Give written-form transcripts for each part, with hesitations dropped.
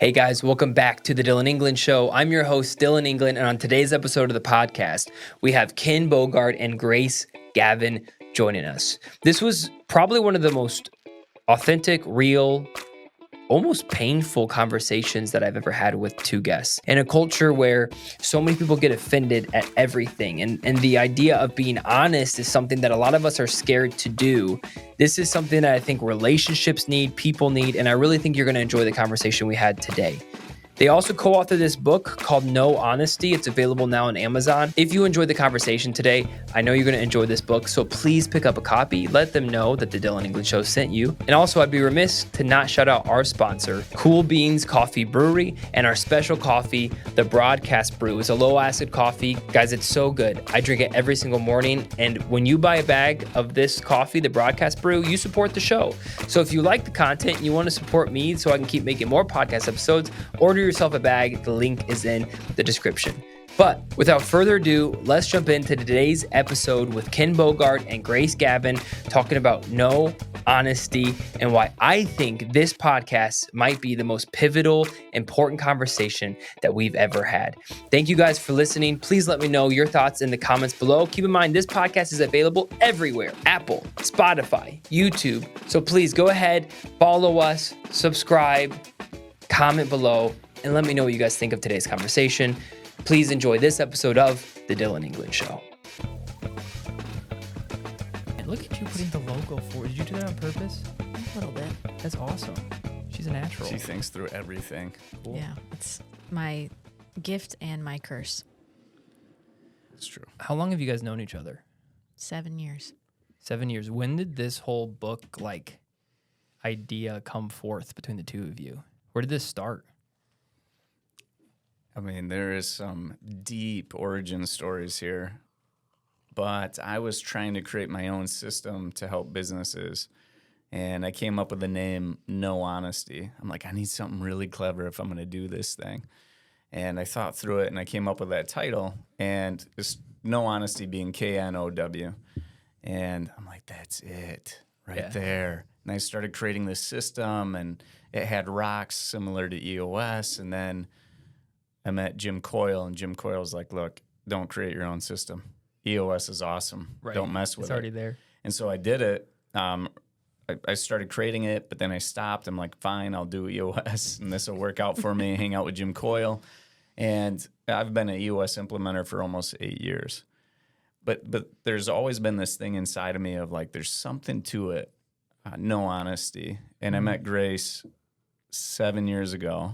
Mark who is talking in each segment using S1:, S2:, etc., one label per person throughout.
S1: Hey guys, welcome back to the Dillon England Show. I'm your host, Dillon England, and on today's episode of the podcast, we have Ken Bogard and Grace Gavin joining us. This was probably one of the most authentic, real, almost painful conversations that I've ever had with two guests. In a culture where so many people get offended at everything, and the idea of being honest is something that a lot of us are scared to do. This is something that I think relationships need, people need, and I really think you're going to enjoy the conversation we had today. They also co-authored this book called No Honesty. It's available now on Amazon. If you enjoyed the conversation today, I know you're going to enjoy this book, so please pick up a copy. Let them know that the Dillon England Show sent you. And also, I'd be remiss to not shout out our sponsor, Cool Beans Coffee Brewery, and our special coffee, the Broadcast Brew. It's a low-acid coffee. Guys, it's so good. I drink it every single morning, and when you buy a bag of this coffee, the Broadcast Brew, you support the show. So if you like the content and you want to support me so I can keep making more podcast episodes, order yourself a bag. The link is in the description. But without further ado, let's jump into today's episode with Ken Bogard and Grace Gavin talking about no honesty and why I think this podcast might be the most pivotal, important conversation that we've ever had. Thank you guys for listening. Please let me know your thoughts in the comments below. Keep in mind, this podcast is available everywhere: Apple, Spotify, YouTube. So please go ahead, follow us, subscribe, comment below, and let me know what you guys think of today's conversation. Please enjoy this episode of The Dillon England Show.
S2: And look at you putting the logo forward. Did you do that on purpose?
S3: A little bit.
S2: That's awesome. She's a natural.
S4: She thinks through everything.
S2: Cool.
S3: Yeah, it's my gift and my curse.
S4: It's true.
S2: How long have you guys known each other?
S3: 7 years.
S2: 7 years. When did this whole book, idea come forth between the two of you? Where did this start?
S4: I mean, there is some deep origin stories here, but I was trying to create my own system to help businesses, and I came up with the name No Honesty. I'm like, I need something really clever if I'm going to do this thing. And I thought through it, and I came up with that title, and this No Honesty being K-N-O-W. And I'm like, that's it right there. And I started creating this system, and it had rocks similar to EOS, and then I met Jim Coyle, and Jim Coyle was like, look, don't create your own system. EOS is awesome. Right. Don't mess with it.
S2: It's already there.
S4: And so I did it. I started creating it, but then I stopped. I'm like, fine, I'll do EOS, and this will work out for me, hang out with Jim Coyle. And I've been an EOS implementer for almost 8 years. But there's always been this thing inside of me of like, there's something to it, no honesty. And I met Grace 7 years ago,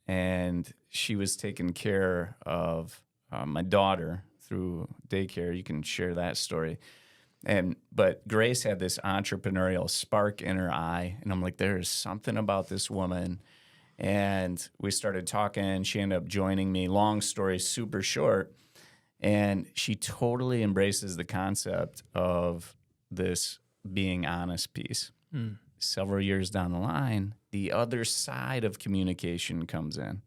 S4: and she was taking care of my daughter through daycare. You can share that story. But Grace had this entrepreneurial spark in her eye, and I'm like, there is something about this woman. And we started talking. She ended up joining me. Long story, super short. And she totally embraces the concept of this being honest piece. Several years down the line, the other side of communication comes in.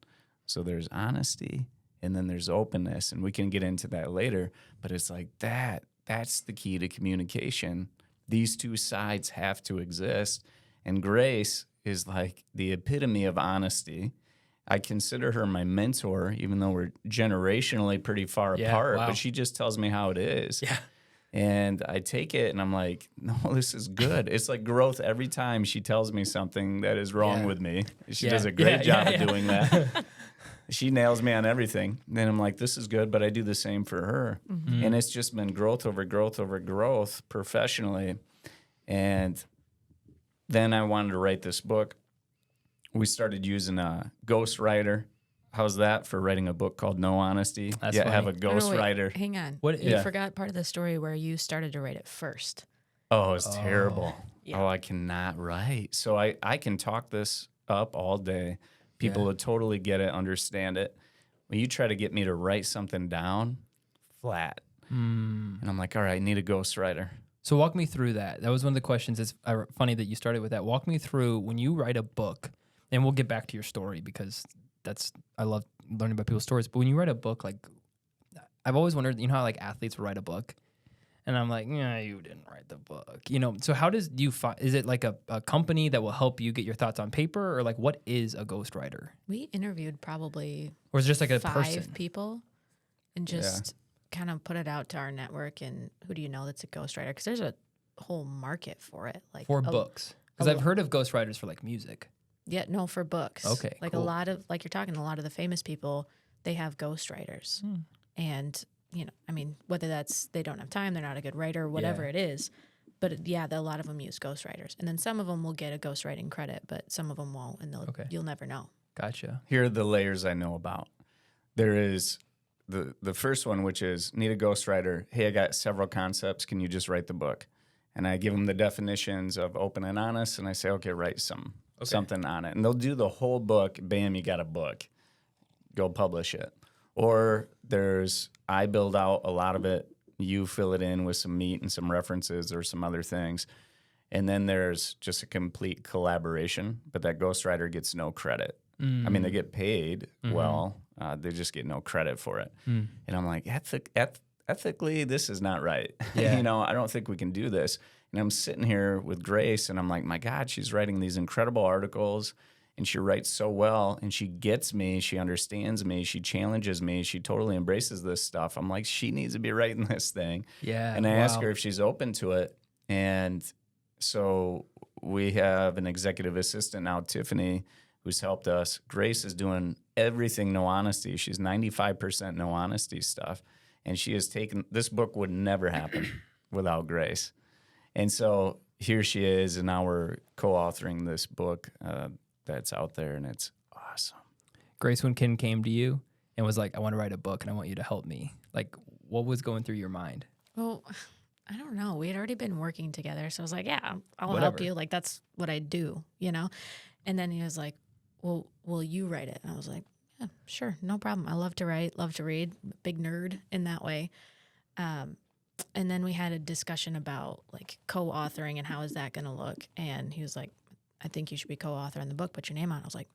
S4: So there's honesty, and then there's openness, and we can get into that later. But it's like that's the key to communication. These two sides have to exist. And Grace is like the epitome of honesty. I consider her my mentor, even though we're generationally pretty far apart, but she just tells me how it is.
S2: Yeah.
S4: And I take it, and I'm like, no, this is good. It's like growth every time she tells me something that is wrong with me. She does a great job of doing that. She nails me on everything. Then I'm like, this is good, but I do the same for her. Mm-hmm. And it's just been growth over growth over growth professionally. And then I wanted to write this book. We started using a ghostwriter. How's that for writing a book called No Honesty?
S2: That's funny.
S4: Have a ghostwriter.
S3: Hang on.
S2: What?
S3: You forgot part of the story where you started to write it first.
S4: Oh, it's terrible.
S3: Yeah.
S4: Oh, I cannot write. So I can talk this up all day. People will totally get it, understand it. When you try to get me to write something down, flat. And I'm like, all right, I need a ghostwriter.
S2: So walk me through that. That was one of the questions. It's funny that you started with that. Walk me through when you write a book, and we'll get back to your story because I love learning about people's stories. But when you write a book, like I've always wondered, you know how like athletes will write a book And I'm like, yeah, you didn't write the book. So how do you find, is it like a company that will help you get your thoughts on paper, or like what is a ghostwriter?
S3: We interviewed probably
S2: Or is it just like a
S3: 5
S2: person?
S3: people and just kind of put it out to our network. And who do you know that's a ghostwriter? Because there's a whole market for it. Like
S2: For books. Because I've heard of ghostwriters for like music.
S3: Yeah, no, for books.
S2: Okay,
S3: Like
S2: cool.
S3: a lot of, like you're talking, a lot of the famous people, they have ghostwriters. And, I mean, whether that's they don't have time, they're not a good writer, whatever
S2: Yeah.
S3: it is. But a lot of them use ghostwriters. And then some of them will get a ghostwriting credit, but some of them won't. And you'll never know.
S2: Gotcha.
S4: Here are the layers I know about. There is the first one, which is need a ghostwriter. Hey, I got several concepts. Can you just write the book? And I give them the definitions of open and honest, and I say, okay, write something on it. And they'll do the whole book. Bam, you got a book. Go publish it. Or I build out a lot of it. You fill it in with some meat and some references or some other things. And then there's just a complete collaboration, but that ghostwriter gets no credit. I mean, they get paid well. They just get no credit for it. And I'm like, ethically, this is not right.
S2: Yeah.
S4: I don't think we can do this. And I'm sitting here with Grace, and I'm like, my God, she's writing these incredible articles, and she writes so well, and she gets me, she understands me, she challenges me, she totally embraces this stuff. I'm like, she needs to be writing this thing.
S2: Yeah.
S4: And I ask her if she's open to it. And so we have an executive assistant now, Tiffany, who's helped us. Grace is doing everything no honesty. She's 95% no honesty stuff. And she has taken, this book would never happen without Grace. And so here she is, and now we're co-authoring this book that's out there, and it's awesome.
S2: Grace, when Ken came to you and was like, I want to write a book and I want you to help me, like, what was going through your mind?
S3: Well, I don't know. We had already been working together. So I was like, yeah, I'll
S2: Whatever.
S3: help you. Like, that's what I do, And then he was like, well, will you write it? And I was like, yeah, sure. No problem. I love to write, love to read. Big nerd in that way. And then we had a discussion about like co-authoring and how is that going to look? And he was like, I think you should be co-authoring the book, put your name on it. I was like,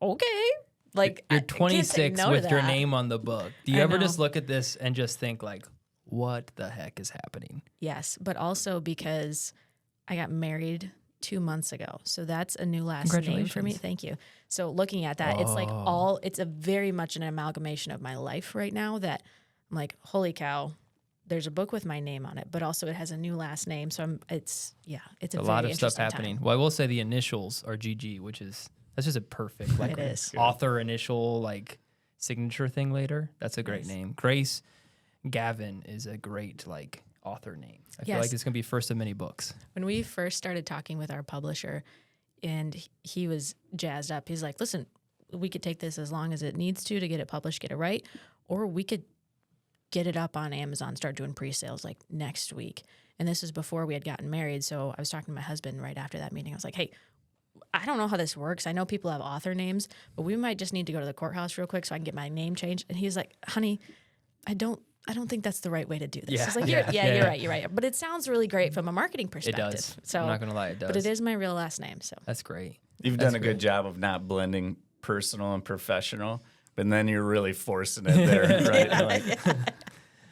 S3: okay. Like,
S2: You're
S3: I can't say
S2: 26
S3: no to
S2: with your
S3: that.
S2: name on the book. Do you
S3: I
S2: ever
S3: know.
S2: just look at this and just think like, what the heck is happening?
S3: Yes, but also because I got married 2 months ago. So that's a new last name for me.
S2: Congratulations.
S3: Thank you. So looking at that, it's like it's a very much an amalgamation of my life right now that I'm like, holy cow, there's a book with my name on it, but also it has a new last name. So it's a
S2: A
S3: very
S2: lot of stuff
S3: interesting
S2: happening.
S3: time.
S2: Well, I will say the initials are GG, that's just a perfect like
S3: It is.
S2: author initial like signature thing later. That's a great name. Grace Gavin is a great like author name. I feel
S3: Yes.
S2: like it's gonna be first of many books.
S3: When we first started talking with our publisher and he was jazzed up, he's like, listen, we could take this as long as it needs to get it published, get it right, or we could get it up on Amazon, start doing pre-sales like next week. And this was before we had gotten married. So I was talking to my husband right after that meeting. I was like, hey, I don't know how this works. I know people have author names, but we might just need to go to the courthouse real quick so I can get my name changed. And he's like, honey, I don't think that's the right way to do this.
S2: Yeah.
S3: I was like, you're right. But it sounds really great from a marketing
S2: It
S3: perspective.
S2: does.
S3: So
S2: I'm not gonna lie, it does.
S3: but it is my real last name. So
S2: That's great.
S4: You've
S2: That's
S4: done a
S2: great.
S4: good job of not blending personal and professional, but then you're really forcing it there, right? Like,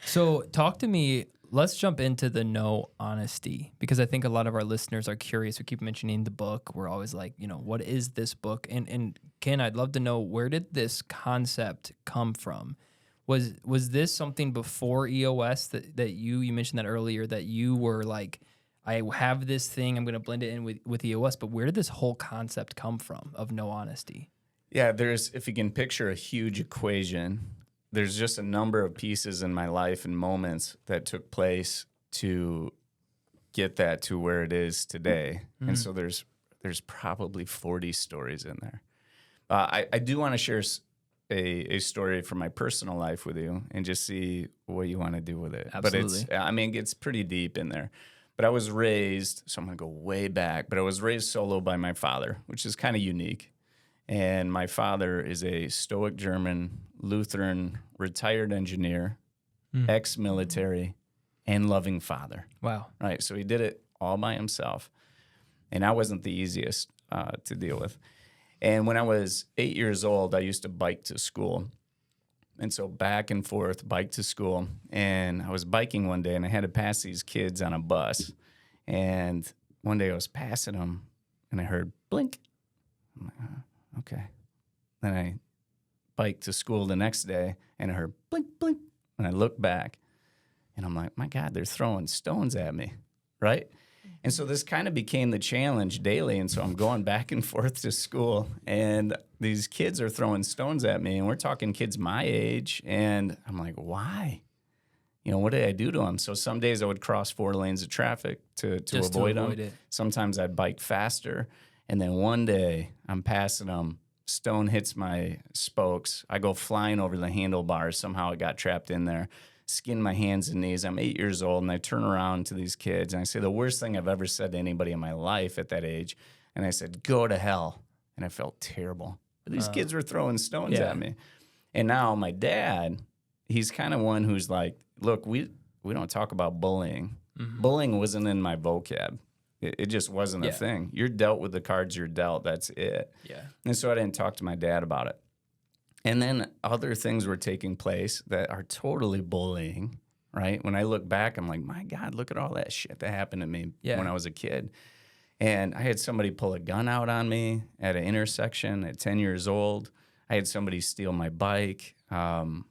S2: So talk to me. Let's jump into the no honesty because I think a lot of our listeners are curious. We keep mentioning the book. We're always like, what is this book? And Ken, I'd love to know, where did this concept come from? Was this something before EOS that you mentioned that earlier, that you were like, I have this thing, I'm going to blend it in with EOS, but where did this whole concept come from of no honesty?
S4: yeah, if you can picture a huge equation, there's just a number of pieces in my life and moments that took place to get that to where it is today. And so there's probably 40 stories in there. I do want to share a story from my personal life with you and just see what you want to do with it.
S2: Absolutely.
S4: But it gets pretty deep in there. But I was raised, so I'm going to go way back, but I was raised solo by my father, which is kind of unique. And my father is a stoic German, Lutheran, retired engineer, ex-military, and loving father.
S2: Wow.
S4: Right, so he did it all by himself. And I wasn't the easiest to deal with. And when I was 8 years old, I used to bike to school. And so back and forth, bike to school. And I was biking one day and I had to pass these kids on a bus. And one day I was passing them and I heard blink. I'm like, oh, okay. Then I biked to school the next day and I heard blink, blink. And I looked back and I'm like, my God, they're throwing stones at me, right? And so this kind of became the challenge daily. And so I'm going back and forth to school and these kids are throwing stones at me. And we're talking kids my age. And I'm like, why? You know, what did I do to them? So some days I would cross 4 lanes of traffic to avoid them.
S2: It.
S4: Sometimes I'd bike faster. And then one day I'm passing them. Stone hits my spokes. I go flying over the handlebars. Somehow it got trapped in there. Skin my hands and knees. I'm 8 years old, and I turn around to these kids, and I say the worst thing I've ever said to anybody in my life at that age. And I said, go to hell. And I felt terrible. But these kids were throwing stones at me. And now my dad, he's kind of one who's like, look, we don't talk about bullying. Mm-hmm. Bullying wasn't in my vocab. It just wasn't a thing. You're dealt with the cards you're dealt. That's it.
S2: Yeah.
S4: And so I didn't talk to my dad about it. And then other things were taking place that are totally bullying, right? When I look back, I'm like, my God, look at all that shit that happened to me when I was a kid. And I had somebody pull a gun out on me at an intersection at 10 years old. I had somebody steal my bike. I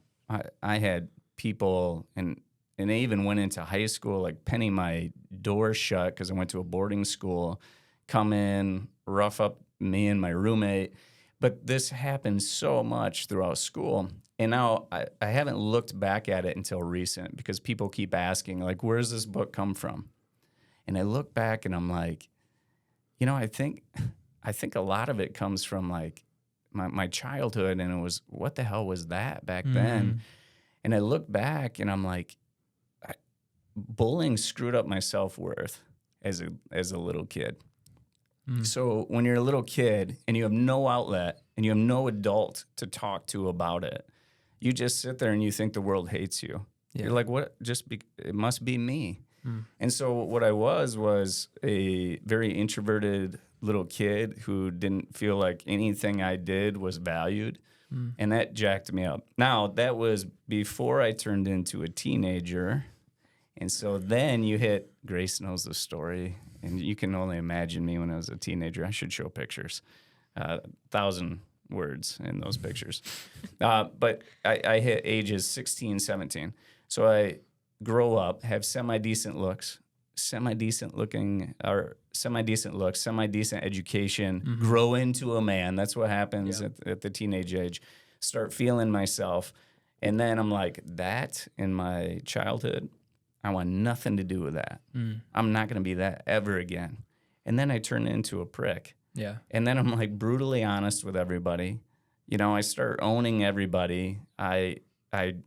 S4: had people, and they even went into high school, like penning my door shut because I went to a boarding school, come in, rough up me and my roommate. But this happened so much throughout school. And now I haven't looked back at it until recent because people keep asking, like, where's this book come from? And I look back and I'm like, you know, I think a lot of it comes from like my childhood, and it was, what the hell was that back then? And I look back and I'm like, bullying screwed up my self-worth as a little kid. So when you're a little kid and you have no outlet and you have no adult to talk to about it, you just sit there and you think the world hates you. Yeah. You're like, what? It must be me. And so what I was a very introverted little kid who didn't feel like anything I did was valued. And that jacked me up. Now, that was before I turned into a teenager. And so then you hit, Grace knows the story, and you can only imagine me when I was a teenager. I should show pictures, 1,000 words in those pictures. But I hit ages 16, 17. So I grow up, have semi-decent looks, semi-decent education, grow into a man. That's what happens at the teenage age. Start feeling myself. And then I'm like, that in my childhood, I want nothing to do with that. I'm not going to be that ever again. And then I turn into a prick.
S2: Yeah.
S4: And then I'm like brutally honest with everybody. You know, I start owning everybody. I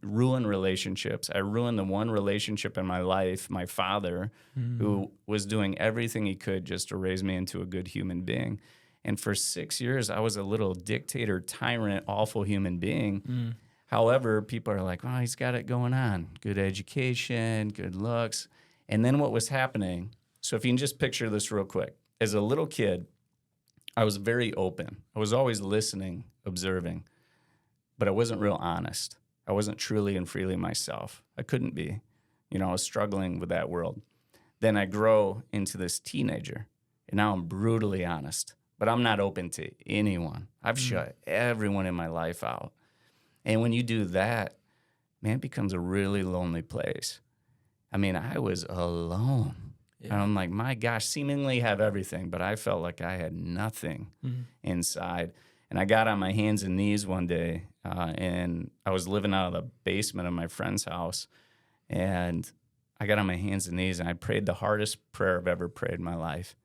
S4: ruin relationships. I ruined the one relationship in my life, my father, who was doing everything he could just to raise me into a good human being. And for 6 years, I was a little dictator, tyrant, awful human being. However, people are like, oh, he's got it going on. Good education, good looks. And then what was happening, so if you can just picture this real quick. As a little kid, I was very open. I was always listening, observing, but I wasn't real honest. I wasn't truly and freely myself. I couldn't be. You know, I was struggling with that world. Then I grow into this teenager, and now I'm brutally honest, but I'm not open to anyone. I've shut everyone in my life out. And when you do that, man, it becomes a really lonely place. I mean, I was alone. Yeah. And I'm like, my gosh, seemingly have everything, but I felt like I had nothing inside. And I got on my hands and knees one day, and I was living out of the basement of my friend's house. And I got on my hands and knees, and I prayed the hardest prayer I've ever prayed in my life.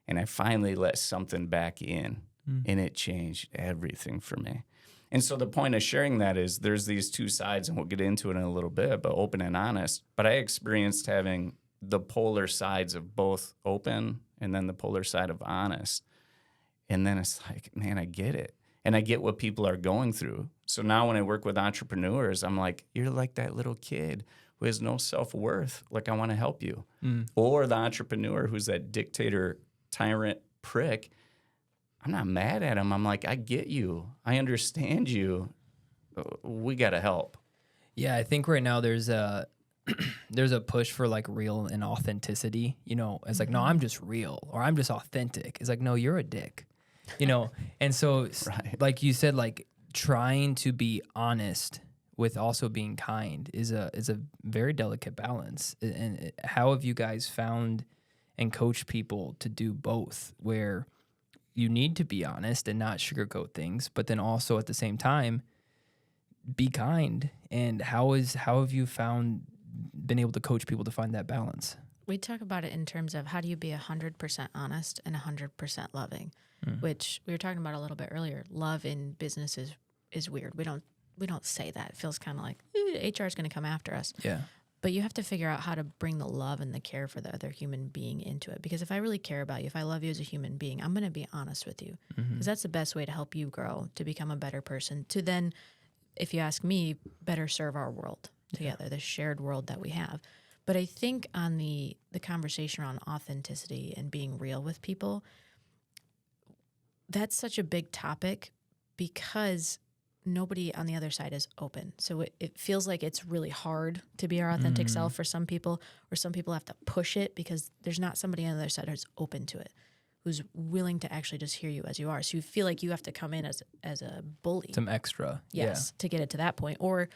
S4: And I finally let something back in, and it changed everything for me. And so the point of sharing that is there's these two sides, and we'll get into it in a little bit, but open and honest. But I experienced having the polar sides of both open and then the polar side of honest. And then it's like, man, I get it. And I get what people are going through. So now when I work with entrepreneurs, I'm like, you're like that little kid who has no self-worth. Like, I want to help you. Or the entrepreneur who's that dictator, tyrant, prick. I'm not mad at him. I'm like, I get you. I understand you. we got to help.
S2: Yeah, I think right now there's a there's a push for like real and authenticity. You know, it's like, no, I'm just real or I'm just authentic. It's like, no, you're a dick. You know, and so
S4: Right.
S2: like you said, like trying to be honest with also being kind is a very delicate balance. And how have you guys found and coached people to do both, where you need to be honest and not sugarcoat things, but then also at the same time be kind? And how have you been able to coach people to find that balance?
S3: We talk about it in terms of how do you be 100% honest and 100% loving, which we were talking about a little bit earlier. Love in business is weird. We don't say that. It feels kind of like HR is going to come after us.
S2: Yeah.
S3: But you have to figure out how to bring the love and the care for the other human being into it. Because if I really care about you, if I love you as a human being, I'm going to be honest with you. Because that's the best way to help you grow, to become a better person, to then, if you ask me, better serve our world together, the shared world that we have. But I think on the conversation around authenticity and being real with people, that's such a big topic because nobody on the other side is open. So it feels like it's really hard to be our authentic self for some people, or some people have to push it because there's not somebody on the other side who's open to it, who's willing to actually just hear you as you are. So you feel like you have to come in as a bully.
S2: Some extra.
S3: Yes, to get it to that point. Or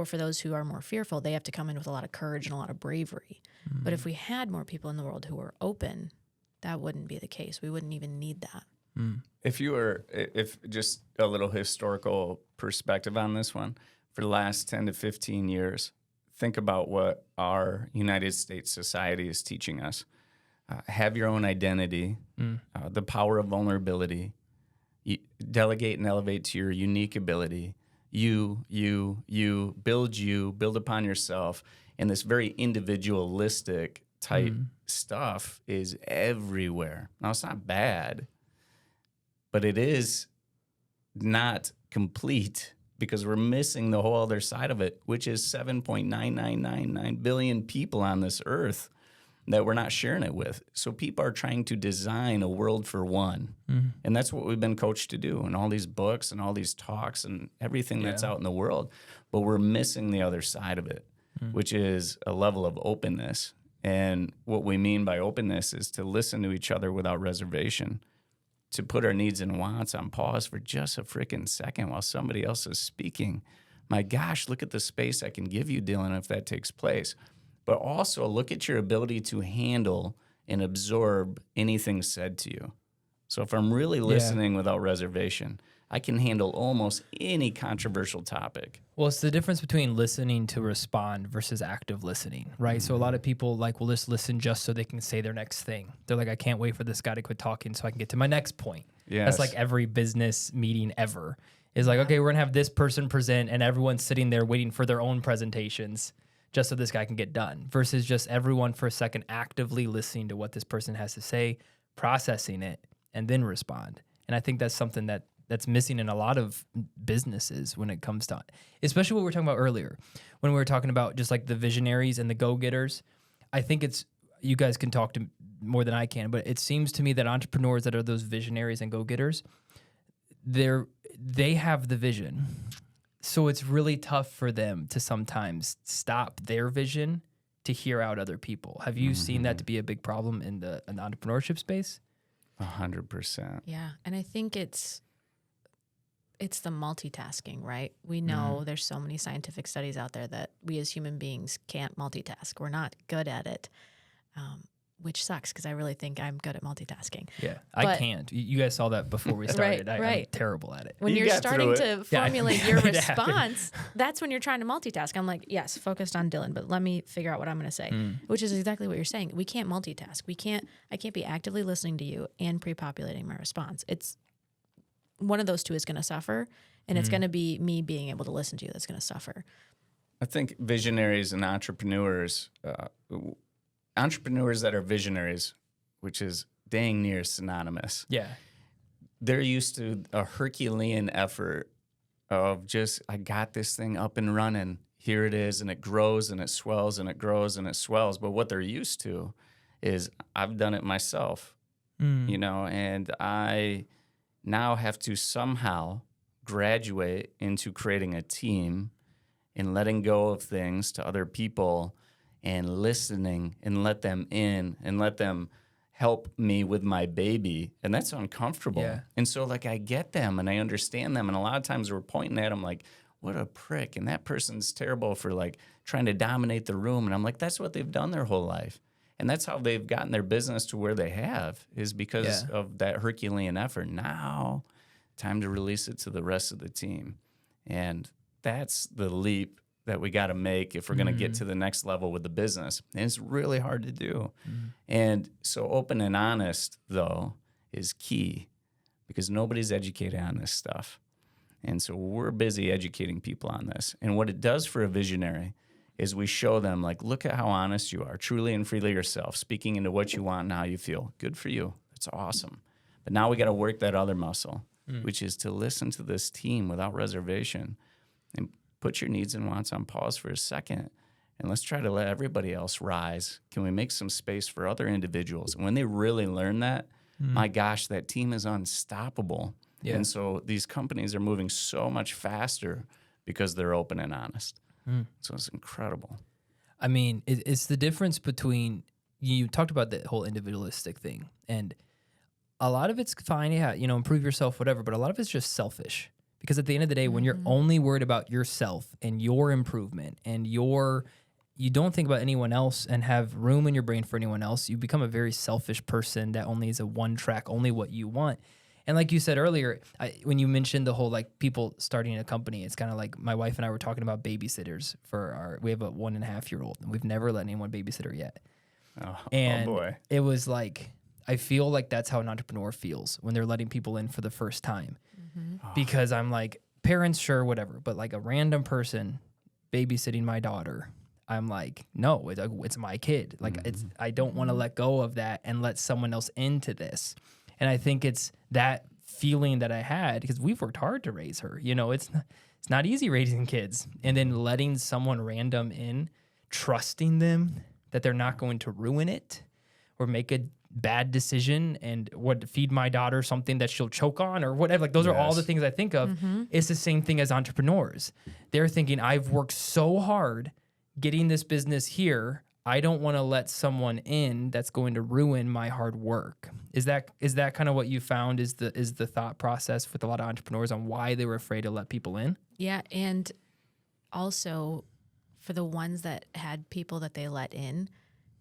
S3: for those who are more fearful, they have to come in with a lot of courage and a lot of bravery. But if we had more people in the world who were open, that wouldn't be the case. We wouldn't even need that.
S4: If just a little historical perspective on this one, for the last 10 to 15 years, think about what our United States society is teaching us. Have your own identity, the power of vulnerability, delegate and elevate to your unique ability. You, build upon yourself. And this very individualistic type stuff is everywhere. Now, it's not bad, but it is not complete because we're missing the whole other side of it, which is 7.9999 billion people on this earth that we're not sharing it with. So people are trying to design a world for one. And that's what we've been coached to do in all these books and all these talks and everything that's out in the world. But we're missing the other side of it, which is a level of openness. And what we mean by openness is to listen to each other without reservation, to put our needs and wants on pause for just a freaking second while somebody else is speaking. My gosh, look at the space I can give you, Dillon, if that takes place. But also look at your ability to handle and absorb anything said to you. So if I'm really listening without reservation, I can handle almost any controversial topic.
S2: Well, it's the difference between listening to respond versus active listening, right? So a lot of people will just listen just so they can say their next thing. They're like, I can't wait for this guy to quit talking so I can get to my next point.
S4: Yes.
S2: That's like every business meeting ever. Is like, okay, we're going to have this person present and everyone's sitting there waiting for their own presentations just so this guy can get done, versus just everyone for a second actively listening to what this person has to say, processing it, and then respond. And I think that's something that's missing in a lot of businesses when it comes to, especially what we were talking about earlier, when we were talking about just like the visionaries and the go-getters. I think you guys can talk to more than I can, but it seems to me that entrepreneurs that are those visionaries and go-getters, they have the vision. So it's really tough for them to sometimes stop their vision to hear out other people. Have you seen that to be a big problem in the entrepreneurship space?
S4: 100%.
S3: Yeah, and I think it's the multitasking, right? We know there's so many scientific studies out there that we as human beings can't multitask. We're not good at it, which sucks because I really think I'm good at multitasking.
S2: Yeah, I
S3: But-
S2: can't. You guys saw that before we started. I'm
S3: right.
S2: terrible at it.
S3: When
S4: You
S3: you're
S4: got
S3: starting
S4: through
S3: to formulate your
S2: it happened.
S3: response, that's when you're trying to multitask. I'm like, yes, focused on Dillon, but let me figure out what I'm going to say, which is exactly what you're saying. We can't multitask. I can't be actively listening to you and pre-populating my response. It's one of those two is going to suffer, and it's going to be me being able to listen to you that's going to suffer.
S4: I think visionaries and entrepreneurs that are visionaries, which is dang near synonymous,
S2: Yeah.
S4: they're used to a Herculean effort of just, I got this thing up and running. Here it is, and it grows and it swells and it grows and it swells. But what they're used to is I've done it myself, and I now have to somehow graduate into creating a team and letting go of things to other people and listening and let them in and let them help me with my baby. And that's uncomfortable.
S2: Yeah.
S4: And so like I get them and I understand them. And a lot of times we're pointing at them like, what a prick. And that person's terrible for like trying to dominate the room. And I'm like, that's what they've done their whole life. And that's how they've gotten their business to where they have, is because of that Herculean effort. Now, time to release it to the rest of the team. And that's the leap that we got to make if we're going to get to the next level with the business. And it's really hard to do. And so open and honest, though, is key, because nobody's educated on this stuff. And so we're busy educating people on this. And what it does for a visionary is we show them, like, look at how honest you are, truly and freely yourself, speaking into what you want and how you feel. Good for you. That's awesome. But now we got to work that other muscle, which is to listen to this team without reservation and put your needs and wants on pause for a second. And let's try to let everybody else rise. Can we make some space for other individuals? And when they really learn that, my gosh, that team is unstoppable. Yeah. And so these companies are moving so much faster because they're open and honest. So it's incredible.
S2: I mean, it's the difference between, you talked about the whole individualistic thing, and a lot of it's fine, yeah, you know, improve yourself, whatever, but a lot of it's just selfish. Because at the end of the day, when you're only worried about yourself and your improvement and you don't think about anyone else and have room in your brain for anyone else, you become a very selfish person that only is a one track, only what you want. And like you said earlier, when you mentioned the whole like people starting a company, it's kind of like my wife and I were talking about babysitters we have a 1.5-year-old, and we've never let anyone babysit her yet. Oh boy. It was like, I feel like that's how an entrepreneur feels when they're letting people in for the first time. Because I'm like, parents, sure, whatever, but like a random person babysitting my daughter, I'm like, no, it's my kid. Like I don't want to let go of that and let someone else into this. And I think it's that feeling that I had, because we've worked hard to raise her. You know, it's not easy raising kids, and then letting someone random in, trusting them that they're not going to ruin it or make a bad decision and feed my daughter something that she'll choke on or whatever. Like those are all the things I think of. It's the same thing as entrepreneurs. They're thinking, I've worked so hard getting this business here. I don't want to let someone in that's going to ruin my hard work. Is that kind of what you found is the thought process with a lot of entrepreneurs on why they were afraid to let people in? Yeah.
S3: And also for the ones that had people that they let in,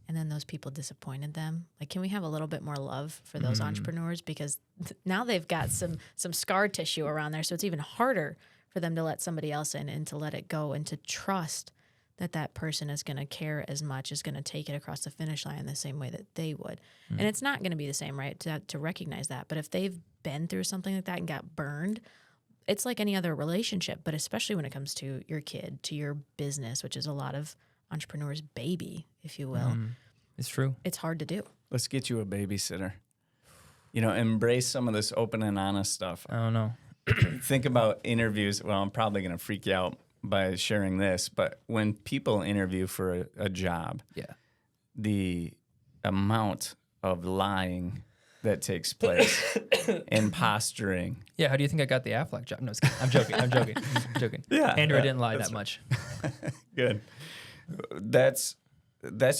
S3: and then those people disappointed them. Like, can we have a little bit more love for those entrepreneurs? Because now they've got some scar tissue around there. So it's even harder for them to let somebody else in and to let it go and to trust that person is going to care as much, is going to take it across the finish line the same way that they would. And it's not going to be the same, right, to recognize that. But if they've been through something like that and got burned, it's like any other relationship, but especially when it comes to your kid, to your business, which is a lot of entrepreneurs' baby, if you will.
S2: It's true.
S3: It's hard to do.
S4: Let's get you a babysitter. You know, embrace some of this open and honest stuff.
S2: I don't know.
S4: Think about interviews. Well, I'm probably going to freak you out by sharing this, but when people interview for a job, the amount of lying that takes place and posturing.
S2: Yeah, how do you think I got the Affleck job? No, I'm joking. I'm joking.
S4: Yeah,
S2: Andrew didn't lie that much.
S4: Good. That's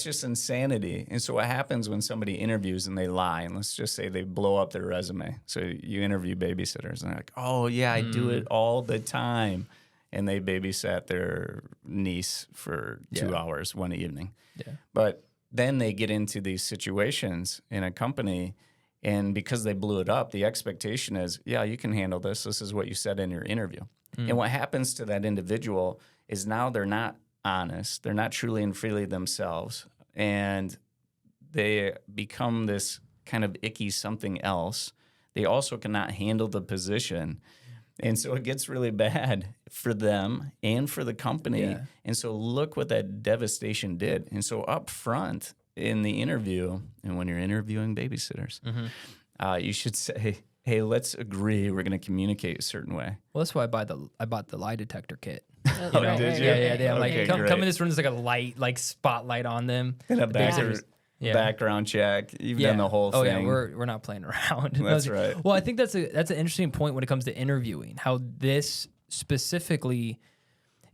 S4: just insanity. And so what happens when somebody interviews and they lie, and let's just say they blow up their resume. So you interview babysitters and they're like, oh yeah, I do it all the time. And they babysat their niece for 2 hours one evening. Yeah. But then they get into these situations in a company, and because they blew it up, the expectation is, yeah, you can handle this. This is what you said in your interview. And what happens to that individual is now they're not honest. They're not truly and freely themselves. And they become this kind of icky something else. They also cannot handle the position. And so it gets really bad for them and for the company. Yeah. And so look what that devastation did. And so up front in the interview, and when you're interviewing babysitters, you should say, hey, let's agree we're going to communicate a certain way.
S2: Well, that's why I bought the lie detector kit.
S4: Did you?
S2: Yeah. I'm like, come in this room. There's like a light, like spotlight on them.
S4: And a background check. You've done the whole
S2: Oh
S4: thing.
S2: yeah, we're not playing around.
S4: That's right.
S2: Well, I think that's an interesting point when it comes to interviewing. How this specifically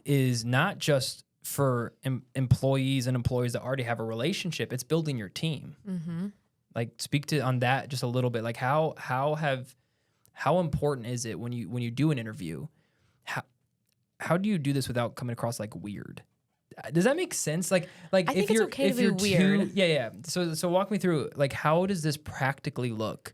S2: is not just for employees and employees that already have a relationship. It's building your team.
S3: Mm-hmm.
S2: Like, speak to on that just a little bit. Like, how important is it when you do an interview? How do you do this without coming across like weird? Does that make sense? Like
S3: I think
S2: if you're
S3: it's okay
S2: if
S3: to
S2: you're
S3: be weird.
S2: yeah. So walk me through, like, how does this practically look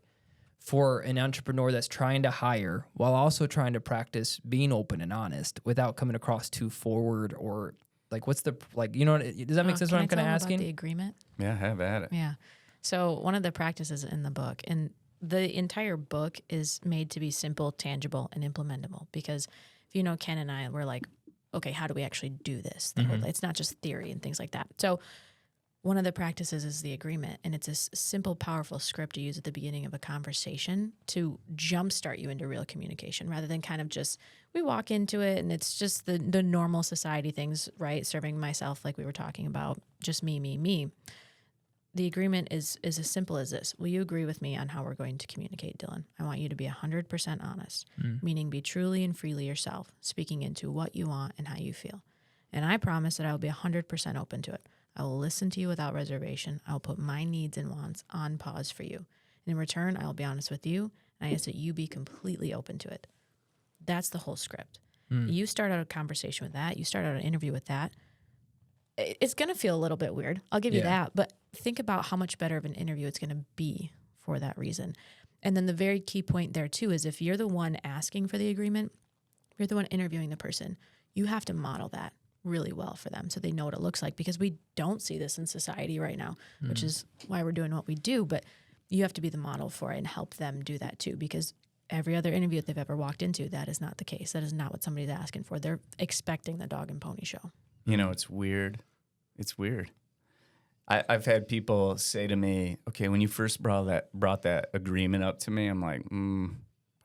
S2: for an entrepreneur that's trying to hire while also trying to practice being open and honest without coming across too forward, or like, what's the, like, you know, does that make sense? What I'm kind of asking?
S3: The agreement.
S4: Yeah, have at it.
S3: Yeah. So one of the practices in the book, and the entire book is made to be simple, tangible, and implementable. Because if you know Ken and I, we're like, okay, how do we actually do this? It's not just theory and things like that. So one of the practices is the agreement, and it's a simple, powerful script to use at the beginning of a conversation to jumpstart you into real communication, rather than kind of just, we walk into it and it's just the normal society things, right? Serving myself, like we were talking about, just me. The agreement is as simple as this. Will you agree with me on how we're going to communicate, Dillon? I want you to be 100% honest, meaning be truly and freely yourself, speaking into what you want and how you feel. And I promise that I will be 100% open to it. I will listen to you without reservation. I will put my needs and wants on pause for you. And in return, I will be honest with you, and I ask that you be completely open to it. That's the whole script. You start out a conversation with that. You start out an interview with that. It's going to feel a little bit weird. I'll give you that. But think about how much better of an interview it's going to be for that reason. And then the very key point there, too, is if you're the one asking for the agreement, if you're the one interviewing the person, you have to model that really well for them so they know what it looks like, because we don't see this in society right now, which is why we're doing what we do. But you have to be the model for it and help them do that, too, because every other interview that they've ever walked into, that is not the case. That is not what somebody's asking for. They're expecting the dog and pony show.
S4: You know, it's weird. It's weird. I've had people say to me, okay, when you first brought that agreement up to me, I'm like,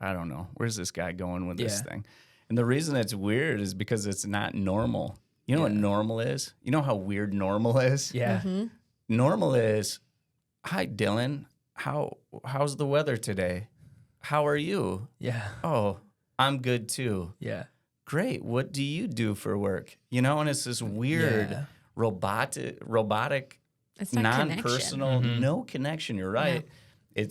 S4: I don't know. Where's this guy going with this thing? And the reason it's weird is because it's not normal. You know what normal is? You know how weird normal is?
S2: Yeah.
S4: Normal is, hi, Dillon. How's the weather today? How are you?
S2: Yeah.
S4: Oh, I'm good too.
S2: Yeah.
S4: Great. What do you do for work? You know, and it's this weird robotic,
S3: It's not
S4: non-personal, no connection. You're right. Yeah.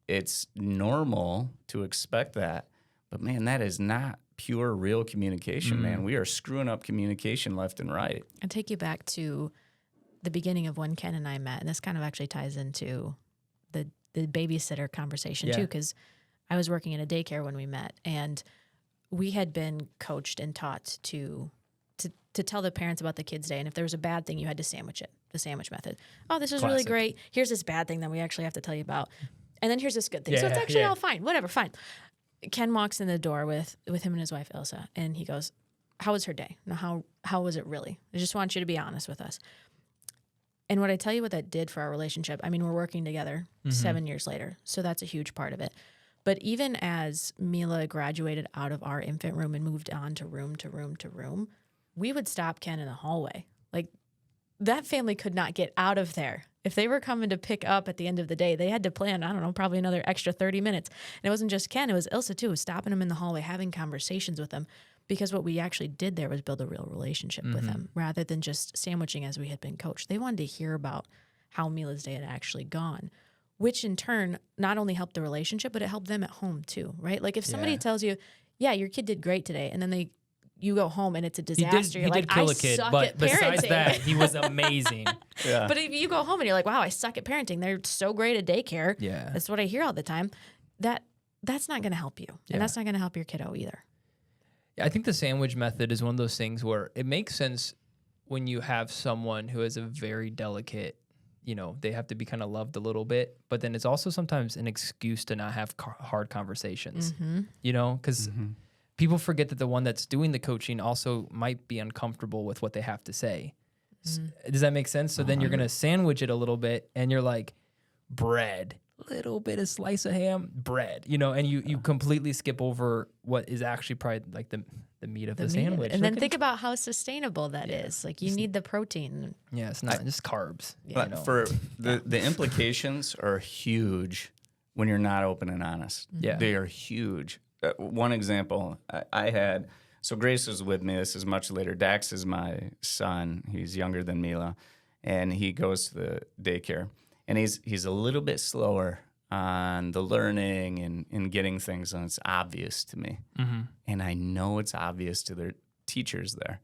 S4: It's normal to expect that, but man, that is not pure, real communication, man. We are screwing up communication left and right.
S3: I'll take you back to the beginning of when Ken and I met, and this kind of actually ties into the babysitter conversation too, because I was working in a daycare when we met, and we had been coached and taught to tell the parents about the kids' day, and if there was a bad thing, you had to sandwich it, the sandwich method. Oh, this is really great. Here's this bad thing that we actually have to tell you about, and then here's this good thing. So it's actually all fine. Whatever, fine. Ken walks in the door with him and his wife, Ilsa, and he goes, how was her day? Now, how was it really? I just want you to be honest with us. And what I tell you what that did for our relationship, I mean, we're working together 7 years later, so that's a huge part of it. But even as Mila graduated out of our infant room and moved on to room to room to room, we would stop Ken in the hallway. Like, that family could not get out of there. If they were coming to pick up at the end of the day, they had to plan, I don't know, probably another extra 30 minutes. And it wasn't just Ken, it was Ilsa too, stopping him in the hallway, having conversations with him. Because what we actually did there was build a real relationship with him, rather than just sandwiching as we had been coached. They wanted to hear about how Mila's day had actually gone, which in turn not only helped the relationship, but it helped them at home too, right? Like if somebody tells you, yeah, your kid did great today, and then you go home and it's a disaster.
S2: He did kill a kid, but besides that, he was amazing.
S3: But if you go home and you're like, wow, I suck at parenting. They're so great at daycare.
S2: Yeah.
S3: That's what I hear all the time. That's not going to help you. And that's not going to help your kiddo either.
S2: I think the sandwich method is one of those things where it makes sense when you have someone who is a very delicate, you know, they have to be kind of loved a little bit, but then it's also sometimes an excuse to not have hard conversations, you know, because people forget that the one that's doing the coaching also might be uncomfortable with what they have to say. Does that make sense? So then you're going to sandwich it a little bit and you're like, bread. little bit of slice of ham, bread, you know, and you completely skip over what is actually probably like the meat of the sandwich.
S3: And then think about how sustainable that is. Like, you need the protein.
S2: Yeah, it's not just carbs.
S4: But
S2: you know?
S4: for the implications are huge when you're not open and honest.
S2: Yeah.
S4: They are huge. One example I had, so Grace is with me. This is much later. Dax is my son. He's younger than Mila, and he goes to the daycare. And he's a little bit slower on the learning and getting things, and it's obvious to me.
S2: Mm-hmm.
S4: And I know it's obvious to their teachers there.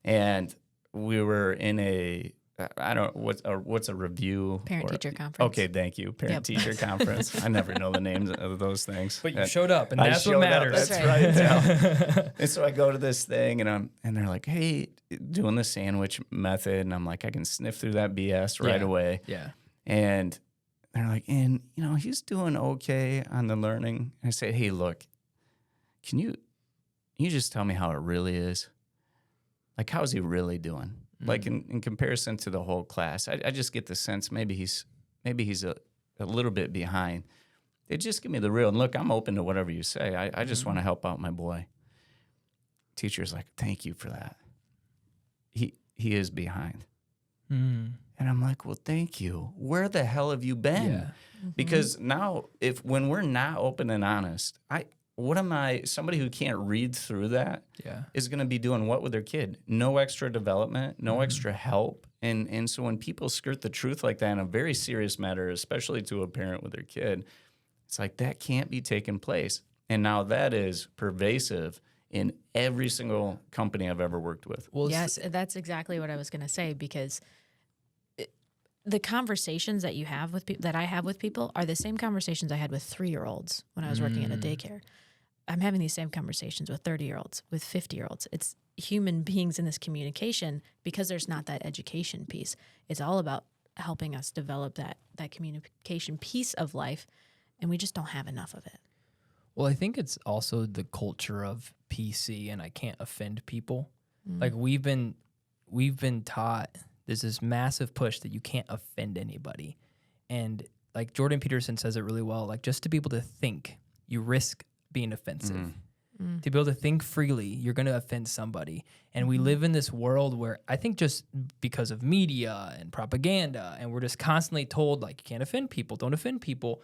S4: And we were in a, I don't what's a review?
S3: Parent-teacher conference.
S4: Okay, thank you. Parent-teacher conference. I never know the names of those things.
S2: But you showed up, and that's what
S4: showed up,
S2: matters.
S4: That's right. Yeah. And so I go to this thing, and they're like, "Hey, doing the sandwich method," and I'm like, "I can sniff through that BS right away."
S2: Yeah.
S4: And they're like, "And he's doing okay on the learning." And I say, "Hey, look, can you just tell me how it really is? Like, how's he really doing? Like in comparison to the whole class?" I just get the sense maybe he's a little bit behind. They just give me the real. And look, I'm open to whatever you say. I just want to help out my boy. Teacher's like, "Thank you for that. He is behind."
S2: Mm.
S4: And I'm like, "Well, thank you. Where the hell have you been?"
S2: Yeah.
S4: Because now, when we're not open and honest, somebody who can't read through that is going to be doing what with their kid? No extra development, no extra help. And so when people skirt the truth like that in a very serious matter, especially to a parent with their kid, it's like that can't be taking place. And now that is pervasive in every single company I've ever worked with.
S2: Well,
S3: Yes, that's exactly what I was going to say, because the conversations that you have with that I have with people are the same conversations I had with 3-year-olds when I was working in a daycare. I'm having these same conversations with 30-year-olds, with 50-year-olds. It's human beings in this communication, because there's not that education piece. It's all about helping us develop that communication piece of life, and we just don't have enough of it.
S2: Well, I think it's also the culture of PC, and I can't offend people. Like we've been taught there's this massive push that you can't offend anybody, and like Jordan Peterson says it really well. Like, just to be able to think, you risk being offensive. To be able to think freely, you're going to offend somebody. And we live in this world where I think just because of media and propaganda, and we're just constantly told, like, you can't offend people, don't offend people,